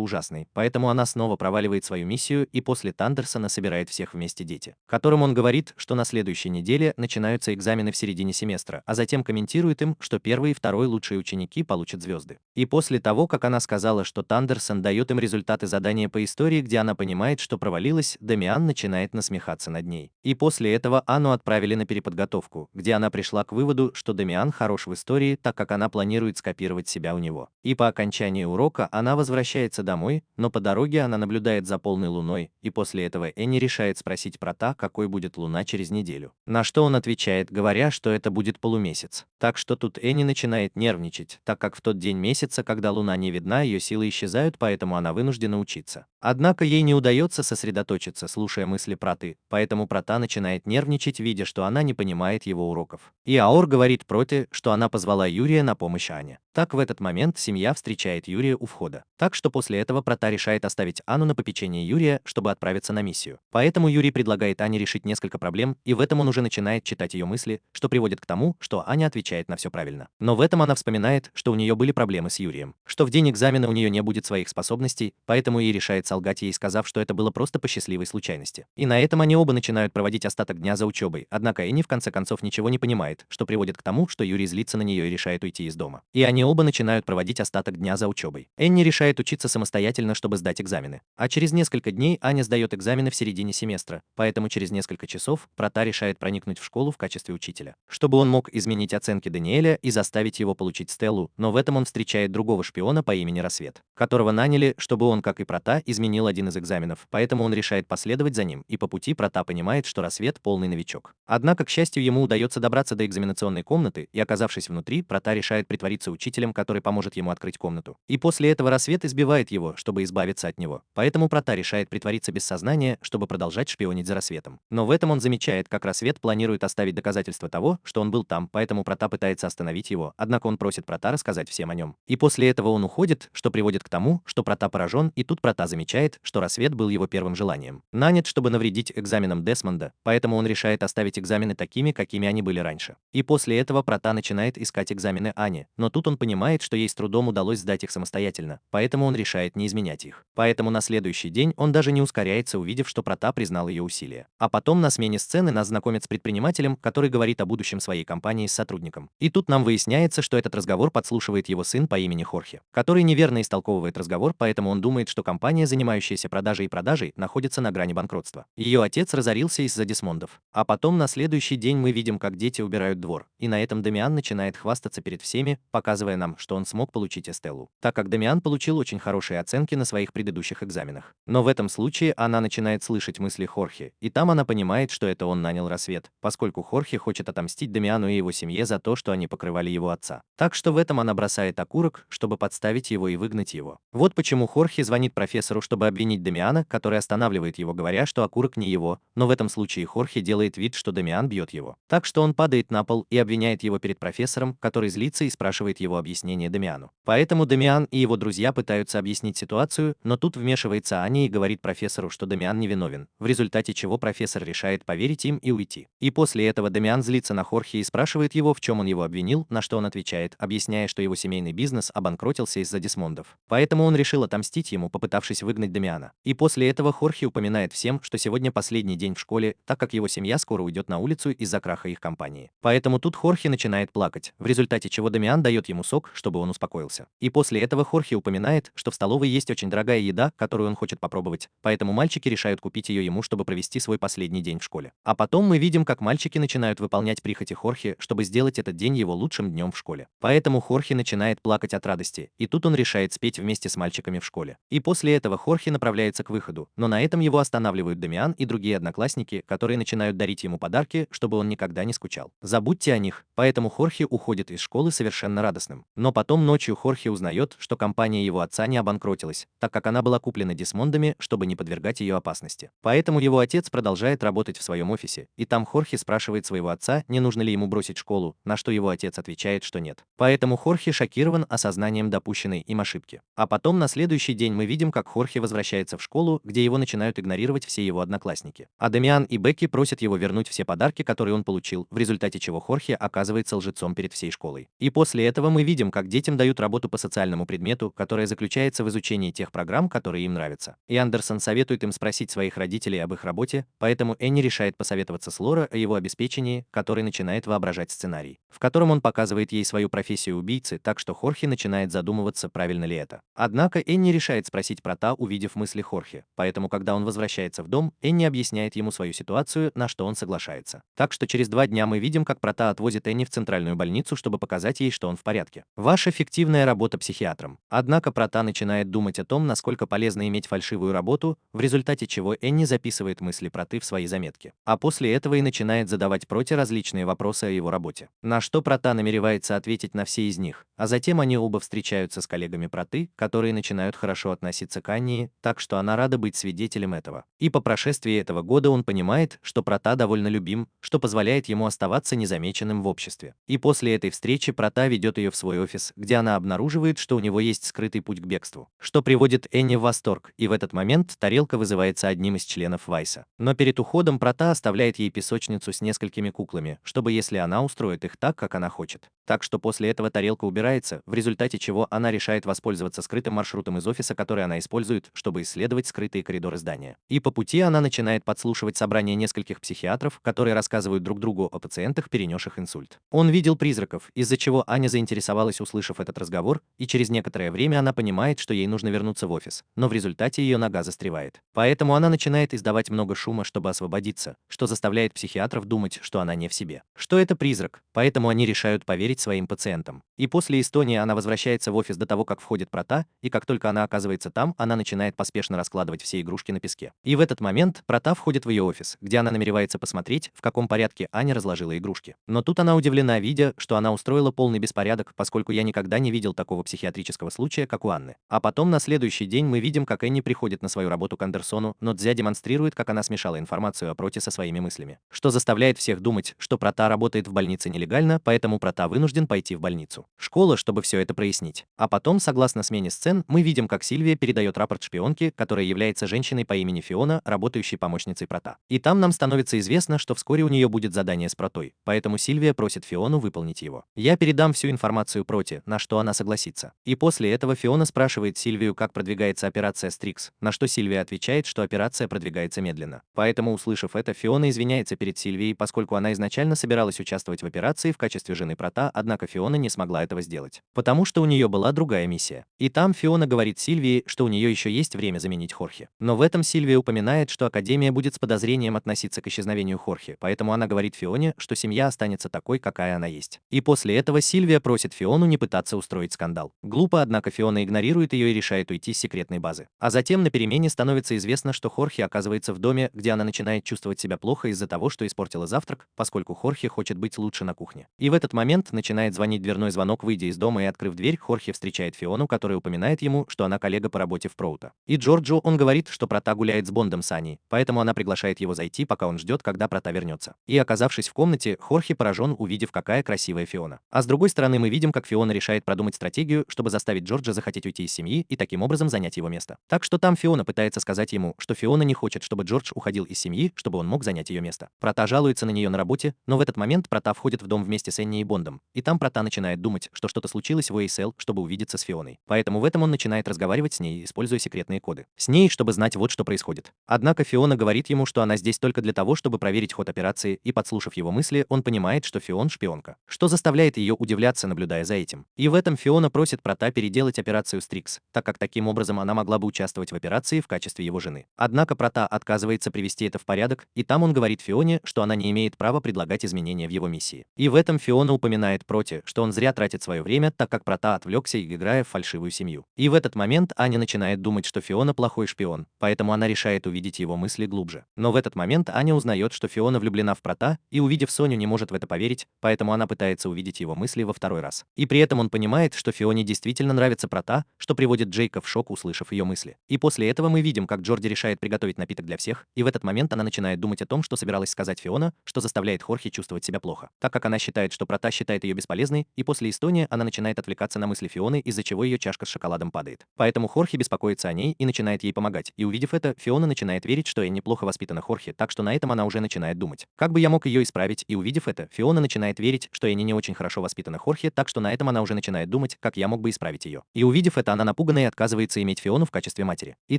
ужасной, поэтому она снова проваливает свою миссию, и после Тандерсона собирает всех вместе дети, которым он говорит, что на следующей неделе начинаются экзамены в середине семестра, а затем комментирует им, что первый и второй лучшие ученики получат звезды. И после того, как она сказала, что Тандерсон дает им результаты задания по истории, где она понимает, что провалилась, Дамиан начинает насмехаться над ней. И после этого Анну отправили на переподготовку, где она пришла к выводу, что Дамиан хорош в истории, так как она планирует скопировать себя у него. И по окончании урока она возвращается домой, но по дороге она наблюдает за полной луной, и после этого Энни решает спросить Прота, какой будет луна через неделю. На что он отвечает, говоря, что это будет полумесяц. Так что тут Энни начинает нервничать, так как в тот день месяца, когда луна не видна, ее силы исчезают, поэтому она вынуждена учиться. Однако ей не удается сосредоточиться, слушая мысли Проты, поэтому Прота начинает нервничать, видя, что она не понимает его уроков. И Аор говорит Проте, что она позвала Юрия на помощь Ане. Так в этот момент семья встречает Юрия у входа. Так что после этого Прота решает оставить Анну на попечение Юрия, чтобы отправиться на миссию. Поэтому Юрий предлагает Ане решить несколько проблем, и в этом он уже начинает читать ее мысли, что приводит к тому, что Аня отвечает на все правильно. Но в этом она вспоминает, что у нее были проблемы с Юрием, что в день экзамена у нее не будет своих способностей, поэтому ей решает солгать ей, сказав, что это было просто по счастливой случайности. И на этом они оба начинают проводить остаток дня за учебой, однако Энни в конце концов ничего не понимает, что приводит к тому, что Юрий злится на нее и решает уйти из дома. И они оба начинают проводить остаток дня за учебой. Энни решает учиться самостоятельно, чтобы сдать экзамены. А через несколько дней Аня сдает экзамены в середине семестра, поэтому через несколько часов Прота решает проникнуть в школу в качестве учителя, чтобы он мог изменить оценки Даниэля и заставить его получить Стеллу, но в этом он встречает другого шпиона по имени Рассвет, которого наняли, чтобы он, как и Прота, изменил один из экзаменов, поэтому он решает последовать за ним, и по пути Прота понимает, что Рассвет полный новичок. Однако, к счастью, ему удается добраться до экзаменационной комнаты, и оказавшись внутри, Прота решает притвориться учителем, который поможет ему открыть комнату. И после этого Рассвет избивает его, чтобы избавиться от него. Поэтому Прота решает притвориться без сознания, чтобы продолжать шпионить за Рассветом. Но в этом он замечает, как Рассвет планирует оставить доказательства того, что он был там, поэтому Прота пытается остановить его, однако он просит Прота рассказать всем о нем. И после этого он уходит, что приводит к тому, что Прота поражен, и тут Прота замечает, что Рассвет был его первым желанием. Нанят, чтобы навредить экзаменам Десмонда, поэтому он решает оставить экзамены такими, какими они были раньше. И после этого Прота начинает искать экзамены Ани, но тут он понимает, что ей с трудом удалось сдать их самостоятельно, поэтому он решает не изменять их. Поэтому на следующий день он даже не ускоряется, увидев, что Прота признал ее усилия. А потом на смене сцены нас знакомят с предпринимателем, который говорит о будущем своей компании с сотрудником. И тут нам выясняется, что этот разговор подслушивает его сын по имени Хорхе, который неверно истолковывает разговор, поэтому он думает, что компания, занимающаяся продажей, находится на грани банкротства. Ее отец разорился из-за Десмондов. А потом на следующий день мы видим, как дети убирают двор, и на этом Дамиан начинает хвастаться перед всеми, показывая нам, что он смог получить Эстеллу, так как Дамиан получил очень хорошие оценки на своих предыдущих экзаменах. Но в этом случае она начинает слышать мысли Хорхе, и там она понимает, что это он нанял Рассвет, поскольку Хорхе хочет отомстить Дамиану и его семье за то, что они покрывали его отца. Так что в этом она бросает окурок, чтобы подставить его и выгнать его. Вот почему Хорхе звонит профессору, чтобы обвинить Дамиана, который останавливает его, говоря, что окурок не его, но в этом случае Хорхе делает вид, что Дамиан бьет его. Так что он падает на пол и обвиняет его перед профессором, который злится и спрашивает его объяснение Дамиану. Поэтому Дамиан и его друзья пытаются объяснить ситуацию, но тут вмешивается Аня и говорит профессору, что Дамиан невиновен, в результате чего профессор решает поверить им и уйти. И после этого Дамиан злится на Хорхе и спрашивает его, в чем он его обвинил, на что он отвечает, объясняя, что его семейный бизнес обанкротился из-за Десмондов. Поэтому он решил отомстить ему, попытавшись выгнать Дамиана. И после этого Хорхе упоминает всем, что сегодня последний день в школе, так как его семья скоро уйдет на улицу из-за краха их компании. Поэтому тут Хорхе начинает плакать, в результате чего Дамиан дает ему сок, чтобы он успокоился. И после этого Хорхе упоминает, что в столовой есть очень дорогая еда, которую он хочет попробовать, поэтому мальчики решают купить ее ему, чтобы провести свой последний день в школе. А потом мы видим, как мальчики начинают выполнять прихоти Хорхе, чтобы сделать этот день его лучшим днем в школе. Поэтому Хорхе начинает плакать от радости, и тут он решает спеть вместе с мальчиками в школе. И после этого Хорхе направляется к выходу, но на этом его останавливают Дамиан и другие одноклассники, которые начинают дарить ему подарки, чтобы он никогда не скучал. Забудьте о них, поэтому Хорхе уходит из школы совершенно радостным. Но потом ночью Хорхе узнает, что компания его отца не обанкротилась, так как она была куплена Десмондами, чтобы не подвергать ее опасности. Поэтому его отец продолжает работать в своем офисе, и там Хорхе спрашивает своего отца, не нужно ли ему бросить школу, на что его отец отвечает, что нет. Поэтому Хорхе шокирован осознанием допущенной им ошибки. А потом на следующий день мы видим, как Хорхе возвращается в школу, где его начинают игнорировать все его одноклассники. А Дамиан и Бекки просят его вернуть все подарки, которые он получил, в результате чего Хорхе оказывается лжецом перед всей школой. И после этого мы видим, как детям дают работу по социальному предмету, которая заключается в изучении тех программ, которые им нравятся. И Андерсон советует им спросить своих родителей об их работе, поэтому Энни решает посоветоваться с Лора о его обеспечении, который начинает воображать сценарий, в котором он показывает ей свою профессию убийцы, так что Хорхе начинает задумываться, правильно ли это. Однако Энни решает спросить про Та, увидев мысли Хорхе, поэтому когда он возвращается в дом, Энни объясняет ему свою ситуацию, на что он соглашается. Так что через 2 дня мы видим, как Прота отвозит Энни в центральную больницу, чтобы показать ей, что он в порядке. Ваша фиктивная работа психиатром. Однако Прота начинает думать о том, насколько полезно иметь фальшивую работу, в результате чего Энни записывает мысли Проты в свои заметки. А после этого и начинает задавать Проте различные вопросы о его работе. На что Прота намеревается ответить на все из них, а затем они оба встречаются с коллегами Проты, которые начинают хорошо относиться к Анне, так что она рада быть свидетелем этого. И по прошествии этого года он понимает, что Прота довольно любим, что позволяет ему оставаться незамеченным в обществе. И после этой встречи Прота ведет ее в свой офис, где она обнаруживает, что у него есть скрытый путь к бегству, что приводит Энни в восторг, и в этот момент тарелка вызывается одним из членов Вайса. Но перед уходом Прота оставляет ей песочницу с несколькими куклами, чтобы если она устроит их так, как она хочет. Так что после этого тарелка убирается, в результате чего она решает воспользоваться скрытым маршрутом из офиса, который она использует, чтобы исследовать скрытые коридоры здания. И по пути она начинает подслушивать собрание нескольких психиатров, которые рассказывают друг другу о пациентах, перенесших инсульт. Он видел призраков, из-за чего Аня заинтересовалась, услышав этот разговор, и через некоторое время она понимает, что ей нужно вернуться в офис, но в результате ее нога застревает. Поэтому она начинает издавать много шума, чтобы освободиться, что заставляет психиатров думать, что она не в себе, что это призрак, поэтому они решают поверить своим пациентам. И после Эстонии она возвращается в офис до того, как входит Прота, и как только она оказывается там, она начинает поспешно раскладывать все игрушки на песке. И в этот момент Прота входит в ее офис, где она намеревается посмотреть, в каком порядке Аня разложила игрушки. Но тут она удивлена, видя, что она устроила полный беспорядок, поскольку я никогда не видел такого психиатрического случая, как у Анны. А потом на следующий день мы видим, как Энни приходит на свою работу к Андерсону, но Дзя демонстрирует, как она смешала информацию о Проте со своими мыслями, что заставляет всех думать, что Прота работает в больнице нелегально, поэтому Прота вынужден пойти в больницу. Школа, чтобы все это прояснить. А потом, согласно смене сцен, мы видим, как Сильвия передает рапорт шпионке, которая является женщиной по имени Фиона, работающей помощницей Прота. И там нам становится известно, что вскоре у нее будет задание с Протой, поэтому Сильвия просит Фиону выполнить его. Я передам всю информацию Проте, на что она согласится. И после этого Фиона спрашивает Сильвию, как продвигается операция Стрикс, на что Сильвия отвечает, что операция продвигается медленно. Поэтому, услышав это, Фиона извиняется перед Сильвией, поскольку она изначально собиралась участвовать в операции в качестве жены Прота, однако Фиона не смогла этого сделать, потому что у нее была другая миссия. И там Фиона говорит Сильвии, что у нее еще есть время заменить Хорхе. Но в этом Сильвия упоминает, что Академия будет с подозрением относиться к исчезновению Хорхе, поэтому она говорит Фионе, что семья останется такой, какая она есть. И после этого Сильвия просит Фиону не пытаться устроить скандал. Глупо, однако Фиона игнорирует ее и решает уйти с секретной базы. А затем на перемене становится известно, что Хорхе оказывается в доме, где она начинает чувствовать себя плохо из-за того, что испортила завтрак, поскольку Хорхе хочет быть лучше на кухне. И в этот момент начинает звонить дверной звонок. Выйдя из дома и открыв дверь, Хорхе встречает Фиону, которая упоминает ему, что она коллега по работе в Проута. И Джорджу он говорит, что Прота гуляет с Бондом с Аней, поэтому она приглашает его зайти, пока он ждет, когда Прота вернется. И оказавшись в комнате, Хорхе поражен, увидев, какая красивая Фиона. А с другой стороны, мы видим, как Фиона решает продумать стратегию, чтобы заставить Джорджа захотеть уйти из семьи и таким образом занять его место. Так что там Фиона пытается сказать ему, что Фиона не хочет, чтобы Джордж уходил из семьи, чтобы он мог занять ее место. Прота жалуется на нее на работе, но в этот момент Прота входит в дом вместе с Энни и Бондом, и там Прота начинает думать, что что-то случилось в ASL, чтобы увидеться с Фионой. Поэтому в этом он начинает разговаривать с ней, используя секретные коды. С ней, чтобы знать вот что происходит. Однако Фиона говорит ему, что она здесь только для того, чтобы проверить ход операции, и подслушав его мысли, он понимает, что Фион шпионка, что заставляет ее удивляться, наблюдая за этим. И в этом Фиона просит Прота переделать операцию Стрикс, так как таким образом она могла бы участвовать в операции в качестве его жены. Однако Прота отказывается привести это в порядок, и там он говорит Фионе, что она не имеет права предлагать изменения в его миссии. И в этом Фиона упоминает Проте, что он зря тратит свое время, так как Прота отвлекся, играя в фальшивую семью. И в этот момент Аня начинает думать, что Фиона плохой шпион, поэтому она решает увидеть его мысли глубже. Но в этот момент Аня узнает, что Фиона влюблена в Прота, и увидев Соню, не может в это поверить, поэтому она пытается увидеть его мысли во второй раз. И при этом он понимает, что Фионе действительно нравится Прота, что приводит Джейка в шок, услышав ее мысли. И после этого мы видим, как Джорди решает приготовить напиток для всех, и в этот момент она начинает думать о том, что собиралась сказать Фиона, что заставляет Хорхе чувствовать себя плохо, так как она считает, что Прота считает ее бесполезной, и после Эстонии она начинает отвлекаться на мысли Фионы, из-за чего ее чашка с шоколадом падает. Поэтому Хорхе беспокоится о ней и начинает ей помогать, и увидев это, Фиона начинает верить, что Энни плохо воспитана Хорхе, так что на этом она уже начинает думать, как бы я мог ее исправить, и увидев это, Фиона начинает верить, что Энни не очень хорошо воспитана Хорхе, так что на этом она уже начинает думать, как я мог бы исправить ее. И увидев это, она напугана и отказывается иметь Фиону в качестве матери. И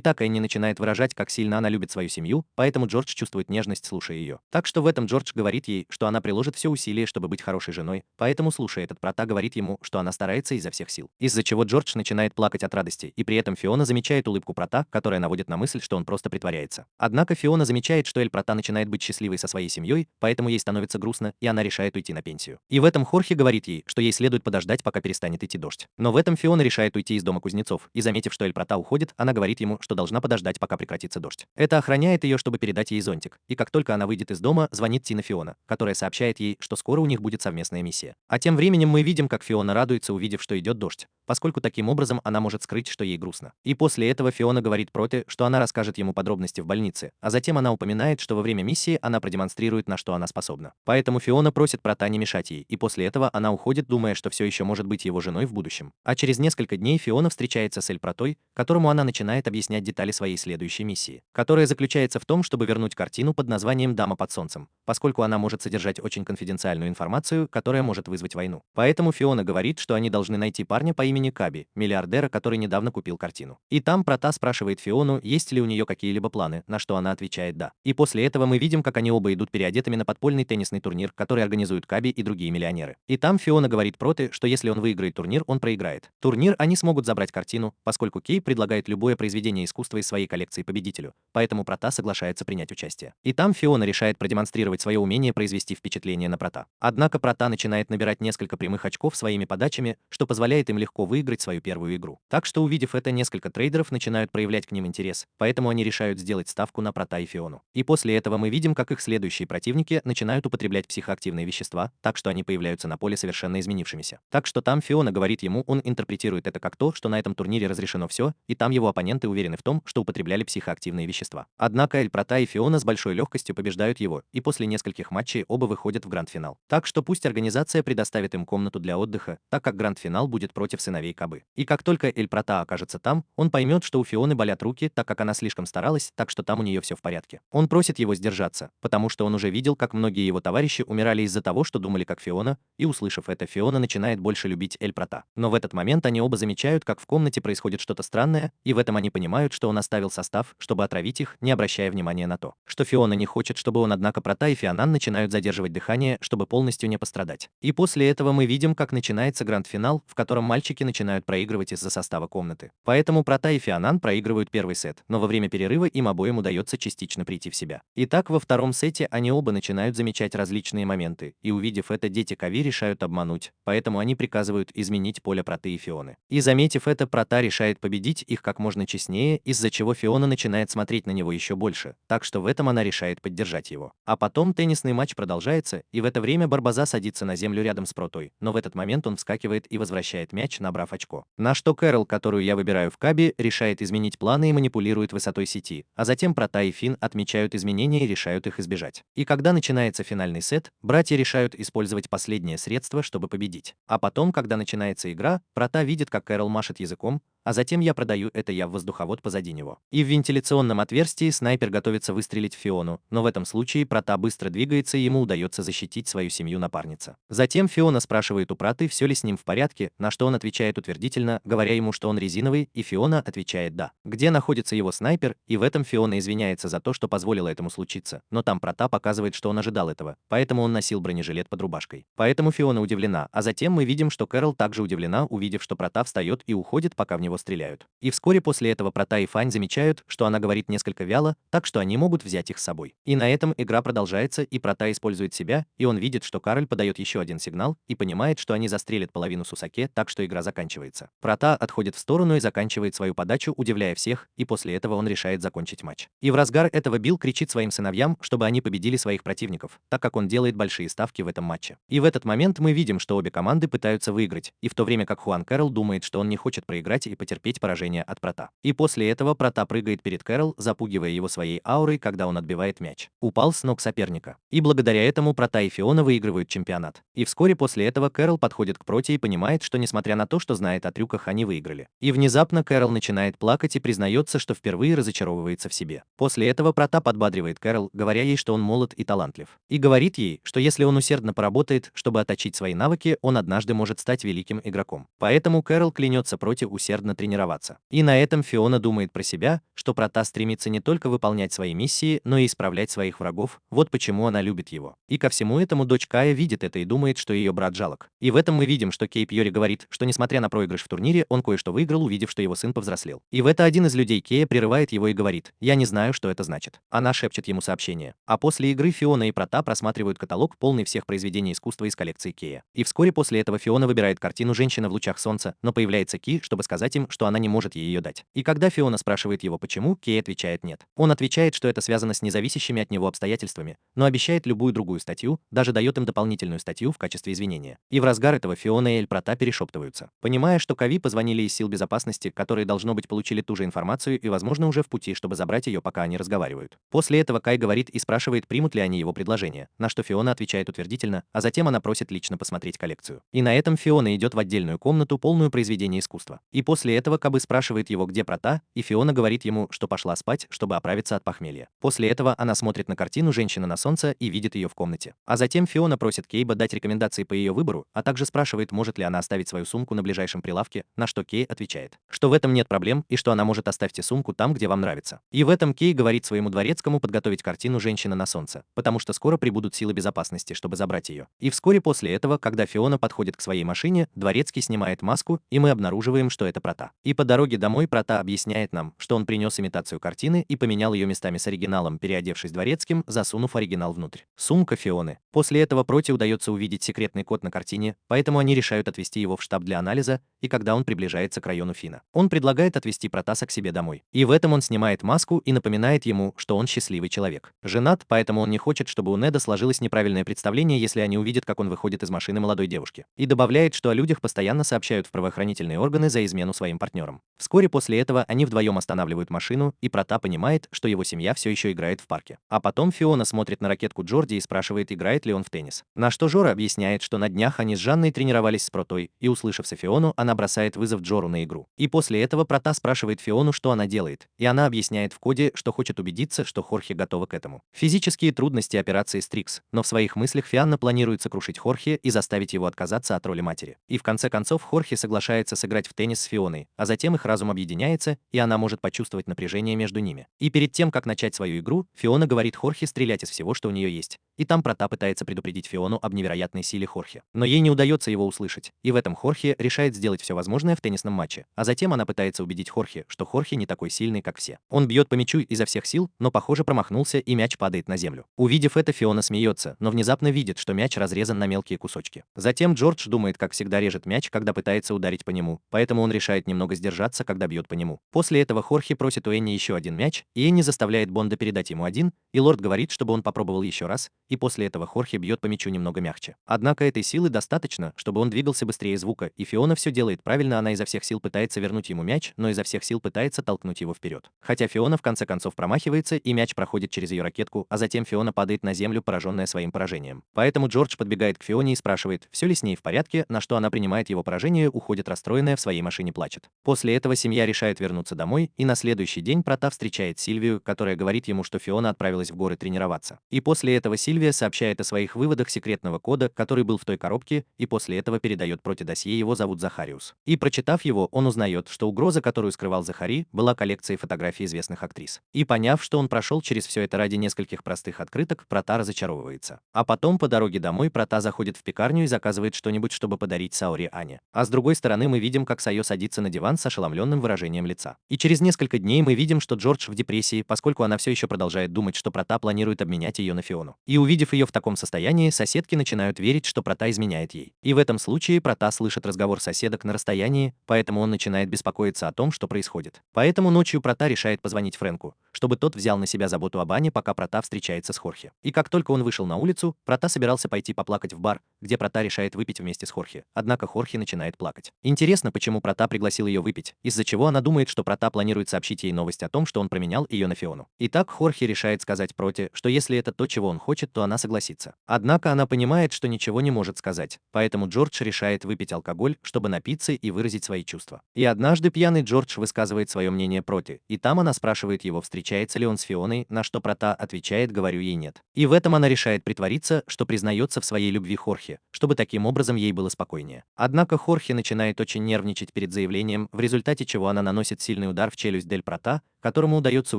так Энни начинает выражать, как сильно она любит свою семью, поэтому Джордж чувствует нежность, слушая ее. Так что в этом Джордж говорит ей, что она приложит все усилия, чтобы быть хорошей женой, поэтому, слушая этот, Прота говорит ему, что она старается изо всех сил. Из-за чего Джордж начинает плакать от радости, и при этом Фиона замечает улыбку Прота, которая наводит на мысль, что он просто притворяется. Однако Фиона замечает, что Эль Прота начинает быть счастливой со своей семьей, поэтому ей становится грустно, и она решает уйти на пенсию. И в этом Хорхе говорит ей, что ей следует подождать, пока перестанет идти дождь. Но в этом Фиона решает уйти из дома кузнецов, и заметив, что Эль Прота уходит, она говорит ему, что должна подождать, пока прекратится дождь. Это охраняет ее, чтобы передать ей зонтик. И как только она выйдет из дома, звонит Тина Фиона, которая сообщает ей, что скоро у них будет совместная миссия. А тем временем мы видим, как Фиона радуется, увидев, что идет дождь, поскольку таким образом она может скрыть, что ей грустно. И после этого Фиона говорит Проте, что она расскажет ему подробности в больнице, а затем она упоминает, что во время миссии она продемонстрирует, на что она способна. Поэтому Фиона просит Прота не мешать ей, и после этого она уходит, думая, что все еще может быть его женой в будущем. А через несколько дней Фиона встречается с Эль Протой, которому она начинает объяснять детали своей следующей миссии, которая заключается в том, чтобы вернуть картину под названием «Дама под солнцем», поскольку она может содержать очень конфиденциальную информацию, которая может вызвать войну. Поэтому Фиона говорит, что они должны найти парня по имени Каби, миллиардера, который недавно купил картину. И там Прота спрашивает Фиону, есть ли у нее какие-либо планы, на что она отвечает «да». И после этого мы видим, как они оба идут переодетыми на подпольный теннисный турнир, который организуют Каби и другие миллионеры. И там Фиона говорит Проте, что если он выиграет турнир, он проиграет. Турнир они смогут забрать картину, поскольку Кей предлагает любое произведение искусства из своей коллекции победителю, поэтому Прота соглашается принять участие. И там Фиона решает продемонстрировать свое умение произвести впечатление на Прота. Однако Прота начинает набирать несколько прямых очков своими подачами, что позволяет им легко выиграть свою первую игру. Так что, увидев это, несколько трейдеров начинают проявлять к ним интерес, поэтому они решают сделать ставку на Прота и Фиону. И после этого мы видим, как их следующие противники начинают употреблять психоактивные вещества, так что они появляются на поле совершенно изменившимися. Так что там Фиона говорит ему, он интерпретирует это как то, что на этом турнире разрешено все, и там его оппоненты уверены в том, что употребляли психоактивные вещества. Однако Эль Прота и Фиона с большой легкостью побеждают его, и после нескольких матчей оба выходят в гранд-финал. Так что пусть организация предоставит им комнату для отдыха, так как гранд-финал будет против сыновей Кабы. И как только Эль Прата окажется там, он поймет, что у Фионы болят руки, так как она слишком старалась, так что там у нее все в порядке. Он просит его сдержаться, потому что он уже видел, как многие его товарищи умирали из-за того, что думали как Фиона, и услышав это, Фиона начинает больше любить Эль Прата. Но в этот момент они оба замечают, как в комнате происходит что-то странное, и в этом они понимают, что он оставил состав, чтобы отравить их, не обращая внимания на то, что Фиона не хочет, чтобы он, однако Прата и Фианан начинают задерживать дыхание, чтобы полностью не пострадать. И после этого мы видим, как начинается гранд-финал, в котором мальчики начинают проигрывать из-за состава комнаты. Поэтому Прата и Фианан проигрывают первый сет, но во время перерыва им обоим удается частично прийти в себя. Итак, во втором сете они оба начинают замечать различные моменты, и увидев это, дети Кави решают обмануть, поэтому они приказывают изменить поле Праты и Фионы. И заметив это, Прата решает победить их как можно честнее, из-за чего Фиона начинает смотреть на него еще больше, так что в этом она решает поддержать его. А потом теннисный матч продолжается, и в это время Барбоза садится на землю рядом с Протой, но в этот момент он вскакивает и возвращает мяч, набрав очко. На что Кэрол, которую я выбираю в Кабе, решает изменить планы и манипулирует высотой сети, а затем Прота и Фин отмечают изменения и решают их избежать. И когда начинается финальный сет, братья решают использовать последнее средство, чтобы победить. А потом, когда начинается игра, Прота видит, как Кэрол машет языком, а затем я продаю это в воздуховод позади него. И в вентиляционном отверстии снайпер готовится выстрелить в Фиону, но в этом случае Прота быстро двигается и ему удается защитить свою семью напарница. Затем Фиона спрашивает у Проты, все ли с ним в порядке, на что он отвечает утвердительно, говоря ему, что он резиновый, и Фиона отвечает «да». Где находится его снайпер, и в этом Фиона извиняется за то, что позволила этому случиться, но там Прота показывает, что он ожидал этого, поэтому он носил бронежилет под рубашкой. Поэтому Фиона удивлена, а затем мы видим, что Кэрол также удивлена, увидев, что Прота встает и уходит, пока в него стреляют. И вскоре после этого Прота и Фань замечают, что она говорит несколько вяло, так что они могут взять их с собой. И на этом игра продолжается, и Прота использует себя, и он видит, что Кароль подает еще один сигнал, и понимает, что они застрелят половину Сусаке, так что игра заканчивается. Прота отходит в сторону и заканчивает свою подачу, удивляя всех, и после этого он решает закончить матч. И в разгар этого Билл кричит своим сыновьям, чтобы они победили своих противников, так как он делает большие ставки в этом матче. И в этот момент мы видим, что обе команды пытаются выиграть, и в то время как Хуан Кэрол думает, что он не хочет проиграть и потерпеть поражение от Прота. И после этого Прота прыгает перед Кэрол, запугивая его своей аурой, когда он отбивает мяч. Упал с ног соперника. И благодаря этому Прота и Фиона выигрывают чемпионат. И вскоре после этого Кэрол подходит к Проте и понимает, что несмотря на то, что знает о трюках, они выиграли. И внезапно Кэрол начинает плакать и признается, что впервые разочаровывается в себе. После этого Прота подбадривает Кэрол, говоря ей, что он молод и талантлив. И говорит ей, что если он усердно поработает, чтобы отточить свои навыки, он однажды может стать великим игроком. Поэтому Кэрол клянется Проте усердно тренироваться. И на этом Фиона думает про себя, что Прота стремится не только выполнять свои миссии, но и исправлять своих врагов, вот почему она любит его. И ко всему этому дочь Кая видит это и думает, что ее брат жалок. И в этом мы видим, что Кей Пьори говорит, что несмотря на проигрыш в турнире, он кое-что выиграл, увидев, что его сын повзрослел. И в это один из людей Кея прерывает его и говорит: «Я не знаю, что это значит». Она шепчет ему сообщение. А после игры Фиона и Прота просматривают каталог, полный всех произведений искусства из коллекции Кея. И вскоре после этого Фиона выбирает картину «Женщина в лучах солнца», но появляется Ки, чтобы сказать им, что она не может ей ее дать. И когда Фиона спрашивает его почему, Кей отвечает нет. Он отвечает, что это связано с независящими от него обстоятельствами, но обещает любую другую статью, даже дает им дополнительную статью в качестве извинения. И в разгар этого Фиона и Эль Прота перешептываются. Понимая, что Кави позвонили из сил безопасности, которые, должно быть, получили ту же информацию и, возможно, уже в пути, чтобы забрать ее, пока они разговаривают. После этого Кай говорит и спрашивает, примут ли они его предложение, на что Фиона отвечает утвердительно, а затем она просит лично посмотреть коллекцию. И на этом Фиона идет в отдельную комнату, полную произведений искусства. И после этого Кабы спрашивает его, где Прота, и Фиона говорит ему, что пошла спать, чтобы оправиться от похмелья. После этого она смотрит на картину «Женщина на солнце» и видит ее в комнате. А затем Фиона просит Кейба дать рекомендации по ее выбору, а также спрашивает, может ли она оставить свою сумку на ближайшем прилавке, на что Кей отвечает, что в этом нет проблем и что она может оставьте сумку там, где вам нравится. И в этом Кей говорит своему дворецкому подготовить картину «Женщина на солнце», потому что скоро прибудут силы безопасности, чтобы забрать ее. И вскоре после этого, когда Фиона подходит к своей машине, дворецкий снимает маску, и мы обнаруживаем, что это Прота. И по дороге домой Прота объясняет нам, что он принес имитацию картины и поменял ее местами с оригиналом, переодевшись дворецким, засунув оригинал внутрь. Сумка Фионы. После этого Проте удается увидеть секретный код на картине, поэтому они решают отвезти его в штаб для анализа, и когда он приближается к району Фина, он предлагает отвезти Протаса к себе домой. И в этом он снимает маску и напоминает ему, что он счастливый человек. Женат, поэтому он не хочет, чтобы у Неда сложилось неправильное представление, если они увидят, как он выходит из машины молодой девушки. И добавляет, что о людях постоянно сообщают в правоохранительные органы за измену своим своим партнером. Вскоре после этого они вдвоем останавливают машину, и Прота понимает, что его семья все еще играет в парке. А потом Фиона смотрит на ракетку Джорди и спрашивает, играет ли он в теннис. На что Жора объясняет, что на днях они с Жанной тренировались с Протой, и, услышав Фиону, она бросает вызов Джору на игру. И после этого Прота спрашивает Фиону, что она делает, и она объясняет в коде, что хочет убедиться, что Хорхе готова к этому. Физические трудности операции Стрикс, но в своих мыслях Фианна планирует сокрушить Хорхе и заставить его отказаться от роли матери. И в конце концов Хорхе соглашается сыграть в теннис с Фионой, а затем их разум объединяется, и она может почувствовать напряжение между ними. И перед тем, как начать свою игру, Фиона говорит Хорхе стрелять из всего, что у нее есть. И там Прота пытается предупредить Фиону об невероятной силе Хорхе. Но ей не удается его услышать, и в этом Хорхе решает сделать все возможное в теннисном матче. А затем она пытается убедить Хорхе, что Хорхе не такой сильный, как все. Он бьет по мячу изо всех сил, но, похоже, промахнулся, и мяч падает на землю. Увидев это, Фиона смеется, но внезапно видит, что мяч разрезан на мелкие кусочки. Затем Джордж думает, как всегда режет мяч, когда пытается ударить по нему, поэтому он решает немного сдержаться, когда бьет по нему. После этого Хорхе просит у Энни еще один мяч, и Энни заставляет Бонда передать ему один, и Лорд говорит, чтобы он попробовал еще раз, и после этого Хорхе бьет по мячу немного мягче. Однако этой силы достаточно, чтобы он двигался быстрее звука, и Фиона все делает правильно, она изо всех сил пытается вернуть ему мяч, но изо всех сил пытается толкнуть его вперед. Хотя Фиона в конце концов промахивается, и мяч проходит через ее ракетку, а затем Фиона падает на землю, пораженная своим поражением. Поэтому Джордж подбегает к Фионе и спрашивает, все ли с ней в порядке, на что она принимает его поражение, уходит расстроенная, в своей машине плачет. После этого семья решает вернуться домой, и на следующий день Прота встречает Сильвию, которая говорит ему, что Фиона отправилась в горы тренироваться. И после этого Сильвия сообщает о своих выводах секретного кода, который был в той коробке, и после этого передает Проте досье, его зовут Захариус. И прочитав его, он узнает, что угроза, которую скрывал Захари, была коллекцией фотографий известных актрис. И поняв, что он прошел через все это ради нескольких простых открыток, Прота разочаровывается. А потом по дороге домой Прота заходит в пекарню и заказывает что-нибудь, чтобы подарить Саори Ане. А с другой стороны мы видим, как Сайо садится на диван с ошеломленным выражением лица. И через несколько дней мы видим, что Джордж в депрессии, поскольку она все еще продолжает думать, что Прота планирует обменять ее на Фиону. И увидев ее в таком состоянии, соседки начинают верить, что Прота изменяет ей. И в этом случае Прота слышит разговор соседок на расстоянии, поэтому он начинает беспокоиться о том, что происходит. Поэтому ночью Прота решает позвонить Фрэнку, чтобы тот взял на себя заботу об Ане, пока Прота встречается с Хорхе. И как только он вышел на улицу, Прота собирался пойти поплакать в бар, где Прота решает выпить вместе с Хорхе. Однако Хорхе начинает плакать. Интересно, почему Прота пригласил ее выпить, из-за чего она думает, что Прота планирует сообщить ей новость о том, что он променял ее на Фиону. Итак, Хорхе решает сказать Проте, что если это то, чего он хочет, то она согласится. Однако она понимает, что ничего не может сказать, поэтому Джордж решает выпить алкоголь, чтобы напиться и выразить свои чувства. И однажды пьяный Джордж высказывает свое мнение Проте, и там она спрашивает его, встречается ли он с Фионой, на что Прота отвечает, говорю ей нет. И в этом она решает притвориться, что признается в своей любви Хорхе, чтобы таким образом ей было спокойнее. Однако Хорхе начинает очень нервничать перед заявлением, в результате чего она наносит сильный удар в челюсть Дель Прота, которому удается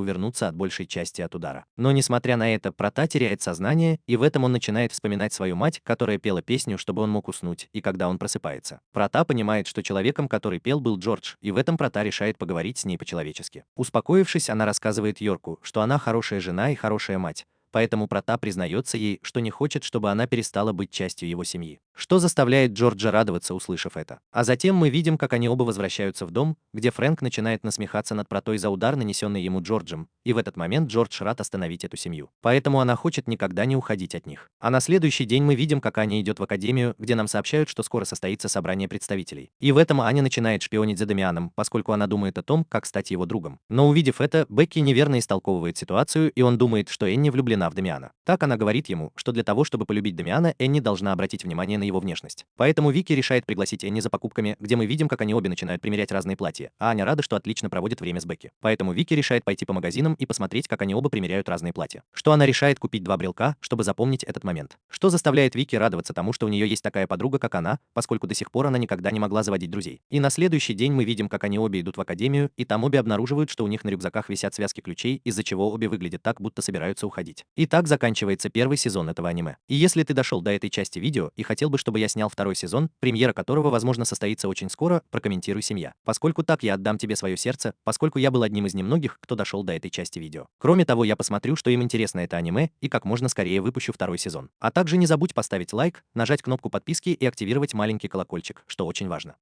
увернуться от большей части от удара. Но несмотря на это, Прота теряет сознание, и в этом он начинает вспоминать свою мать, которая пела песню, чтобы он мог уснуть, и когда он просыпается. Прота понимает, что человеком, который пел, был Джордж, и в этом Прота решает поговорить с ней по-человечески. Успокоившись, она рассказывает Йорку, что она хорошая жена и хорошая мать, поэтому Прота признается ей, что не хочет, чтобы она перестала быть частью его семьи. Что заставляет Джорджа радоваться, услышав это. А затем мы видим, как они оба возвращаются в дом, где Фрэнк начинает насмехаться над Протой за удар, нанесенный ему Джорджем, и в этот момент Джордж рад остановить эту семью. Поэтому она хочет никогда не уходить от них. А на следующий день мы видим, как Аня идет в академию, где нам сообщают, что скоро состоится собрание представителей. И в этом Аня начинает шпионить за Дамианом, поскольку она думает о том, как стать его другом. Но увидев это, Бекки неверно истолковывает ситуацию, и он думает, что Энни влюблена в Дамиана. Так она говорит ему, что для того, чтобы полюбить Дамиана, Энни должна обратить внимание на его внешность. Поэтому Вики решает пригласить Энни за покупками, где мы видим, как они обе начинают примерять разные платья, а Аня рада, что отлично проводит время с Бекки. Поэтому Вики решает пойти по магазинам и посмотреть, как они оба примеряют разные платья. Что она решает купить 2 брелка, чтобы запомнить этот момент. Что заставляет Вики радоваться тому, что у нее есть такая подруга, как она, поскольку до сих пор она никогда не могла заводить друзей. И на следующий день мы видим, как они обе идут в академию, и там обе обнаруживают, что у них на рюкзаках висят связки ключей, из-за чего обе выглядят так, будто собираются уходить. И так заканчивается первый сезон этого аниме. И если ты дошел до этой части видео и хотел бы, чтобы я снял второй сезон, премьера которого, возможно, состоится очень скоро, прокомментируй, семья. Поскольку так я отдам тебе свое сердце, поскольку я был одним из немногих, кто дошел до этой части видео. Кроме того, я посмотрю, что им интересно это аниме, и как можно скорее выпущу второй сезон. А также не забудь поставить лайк, нажать кнопку подписки и активировать маленький колокольчик, что очень важно.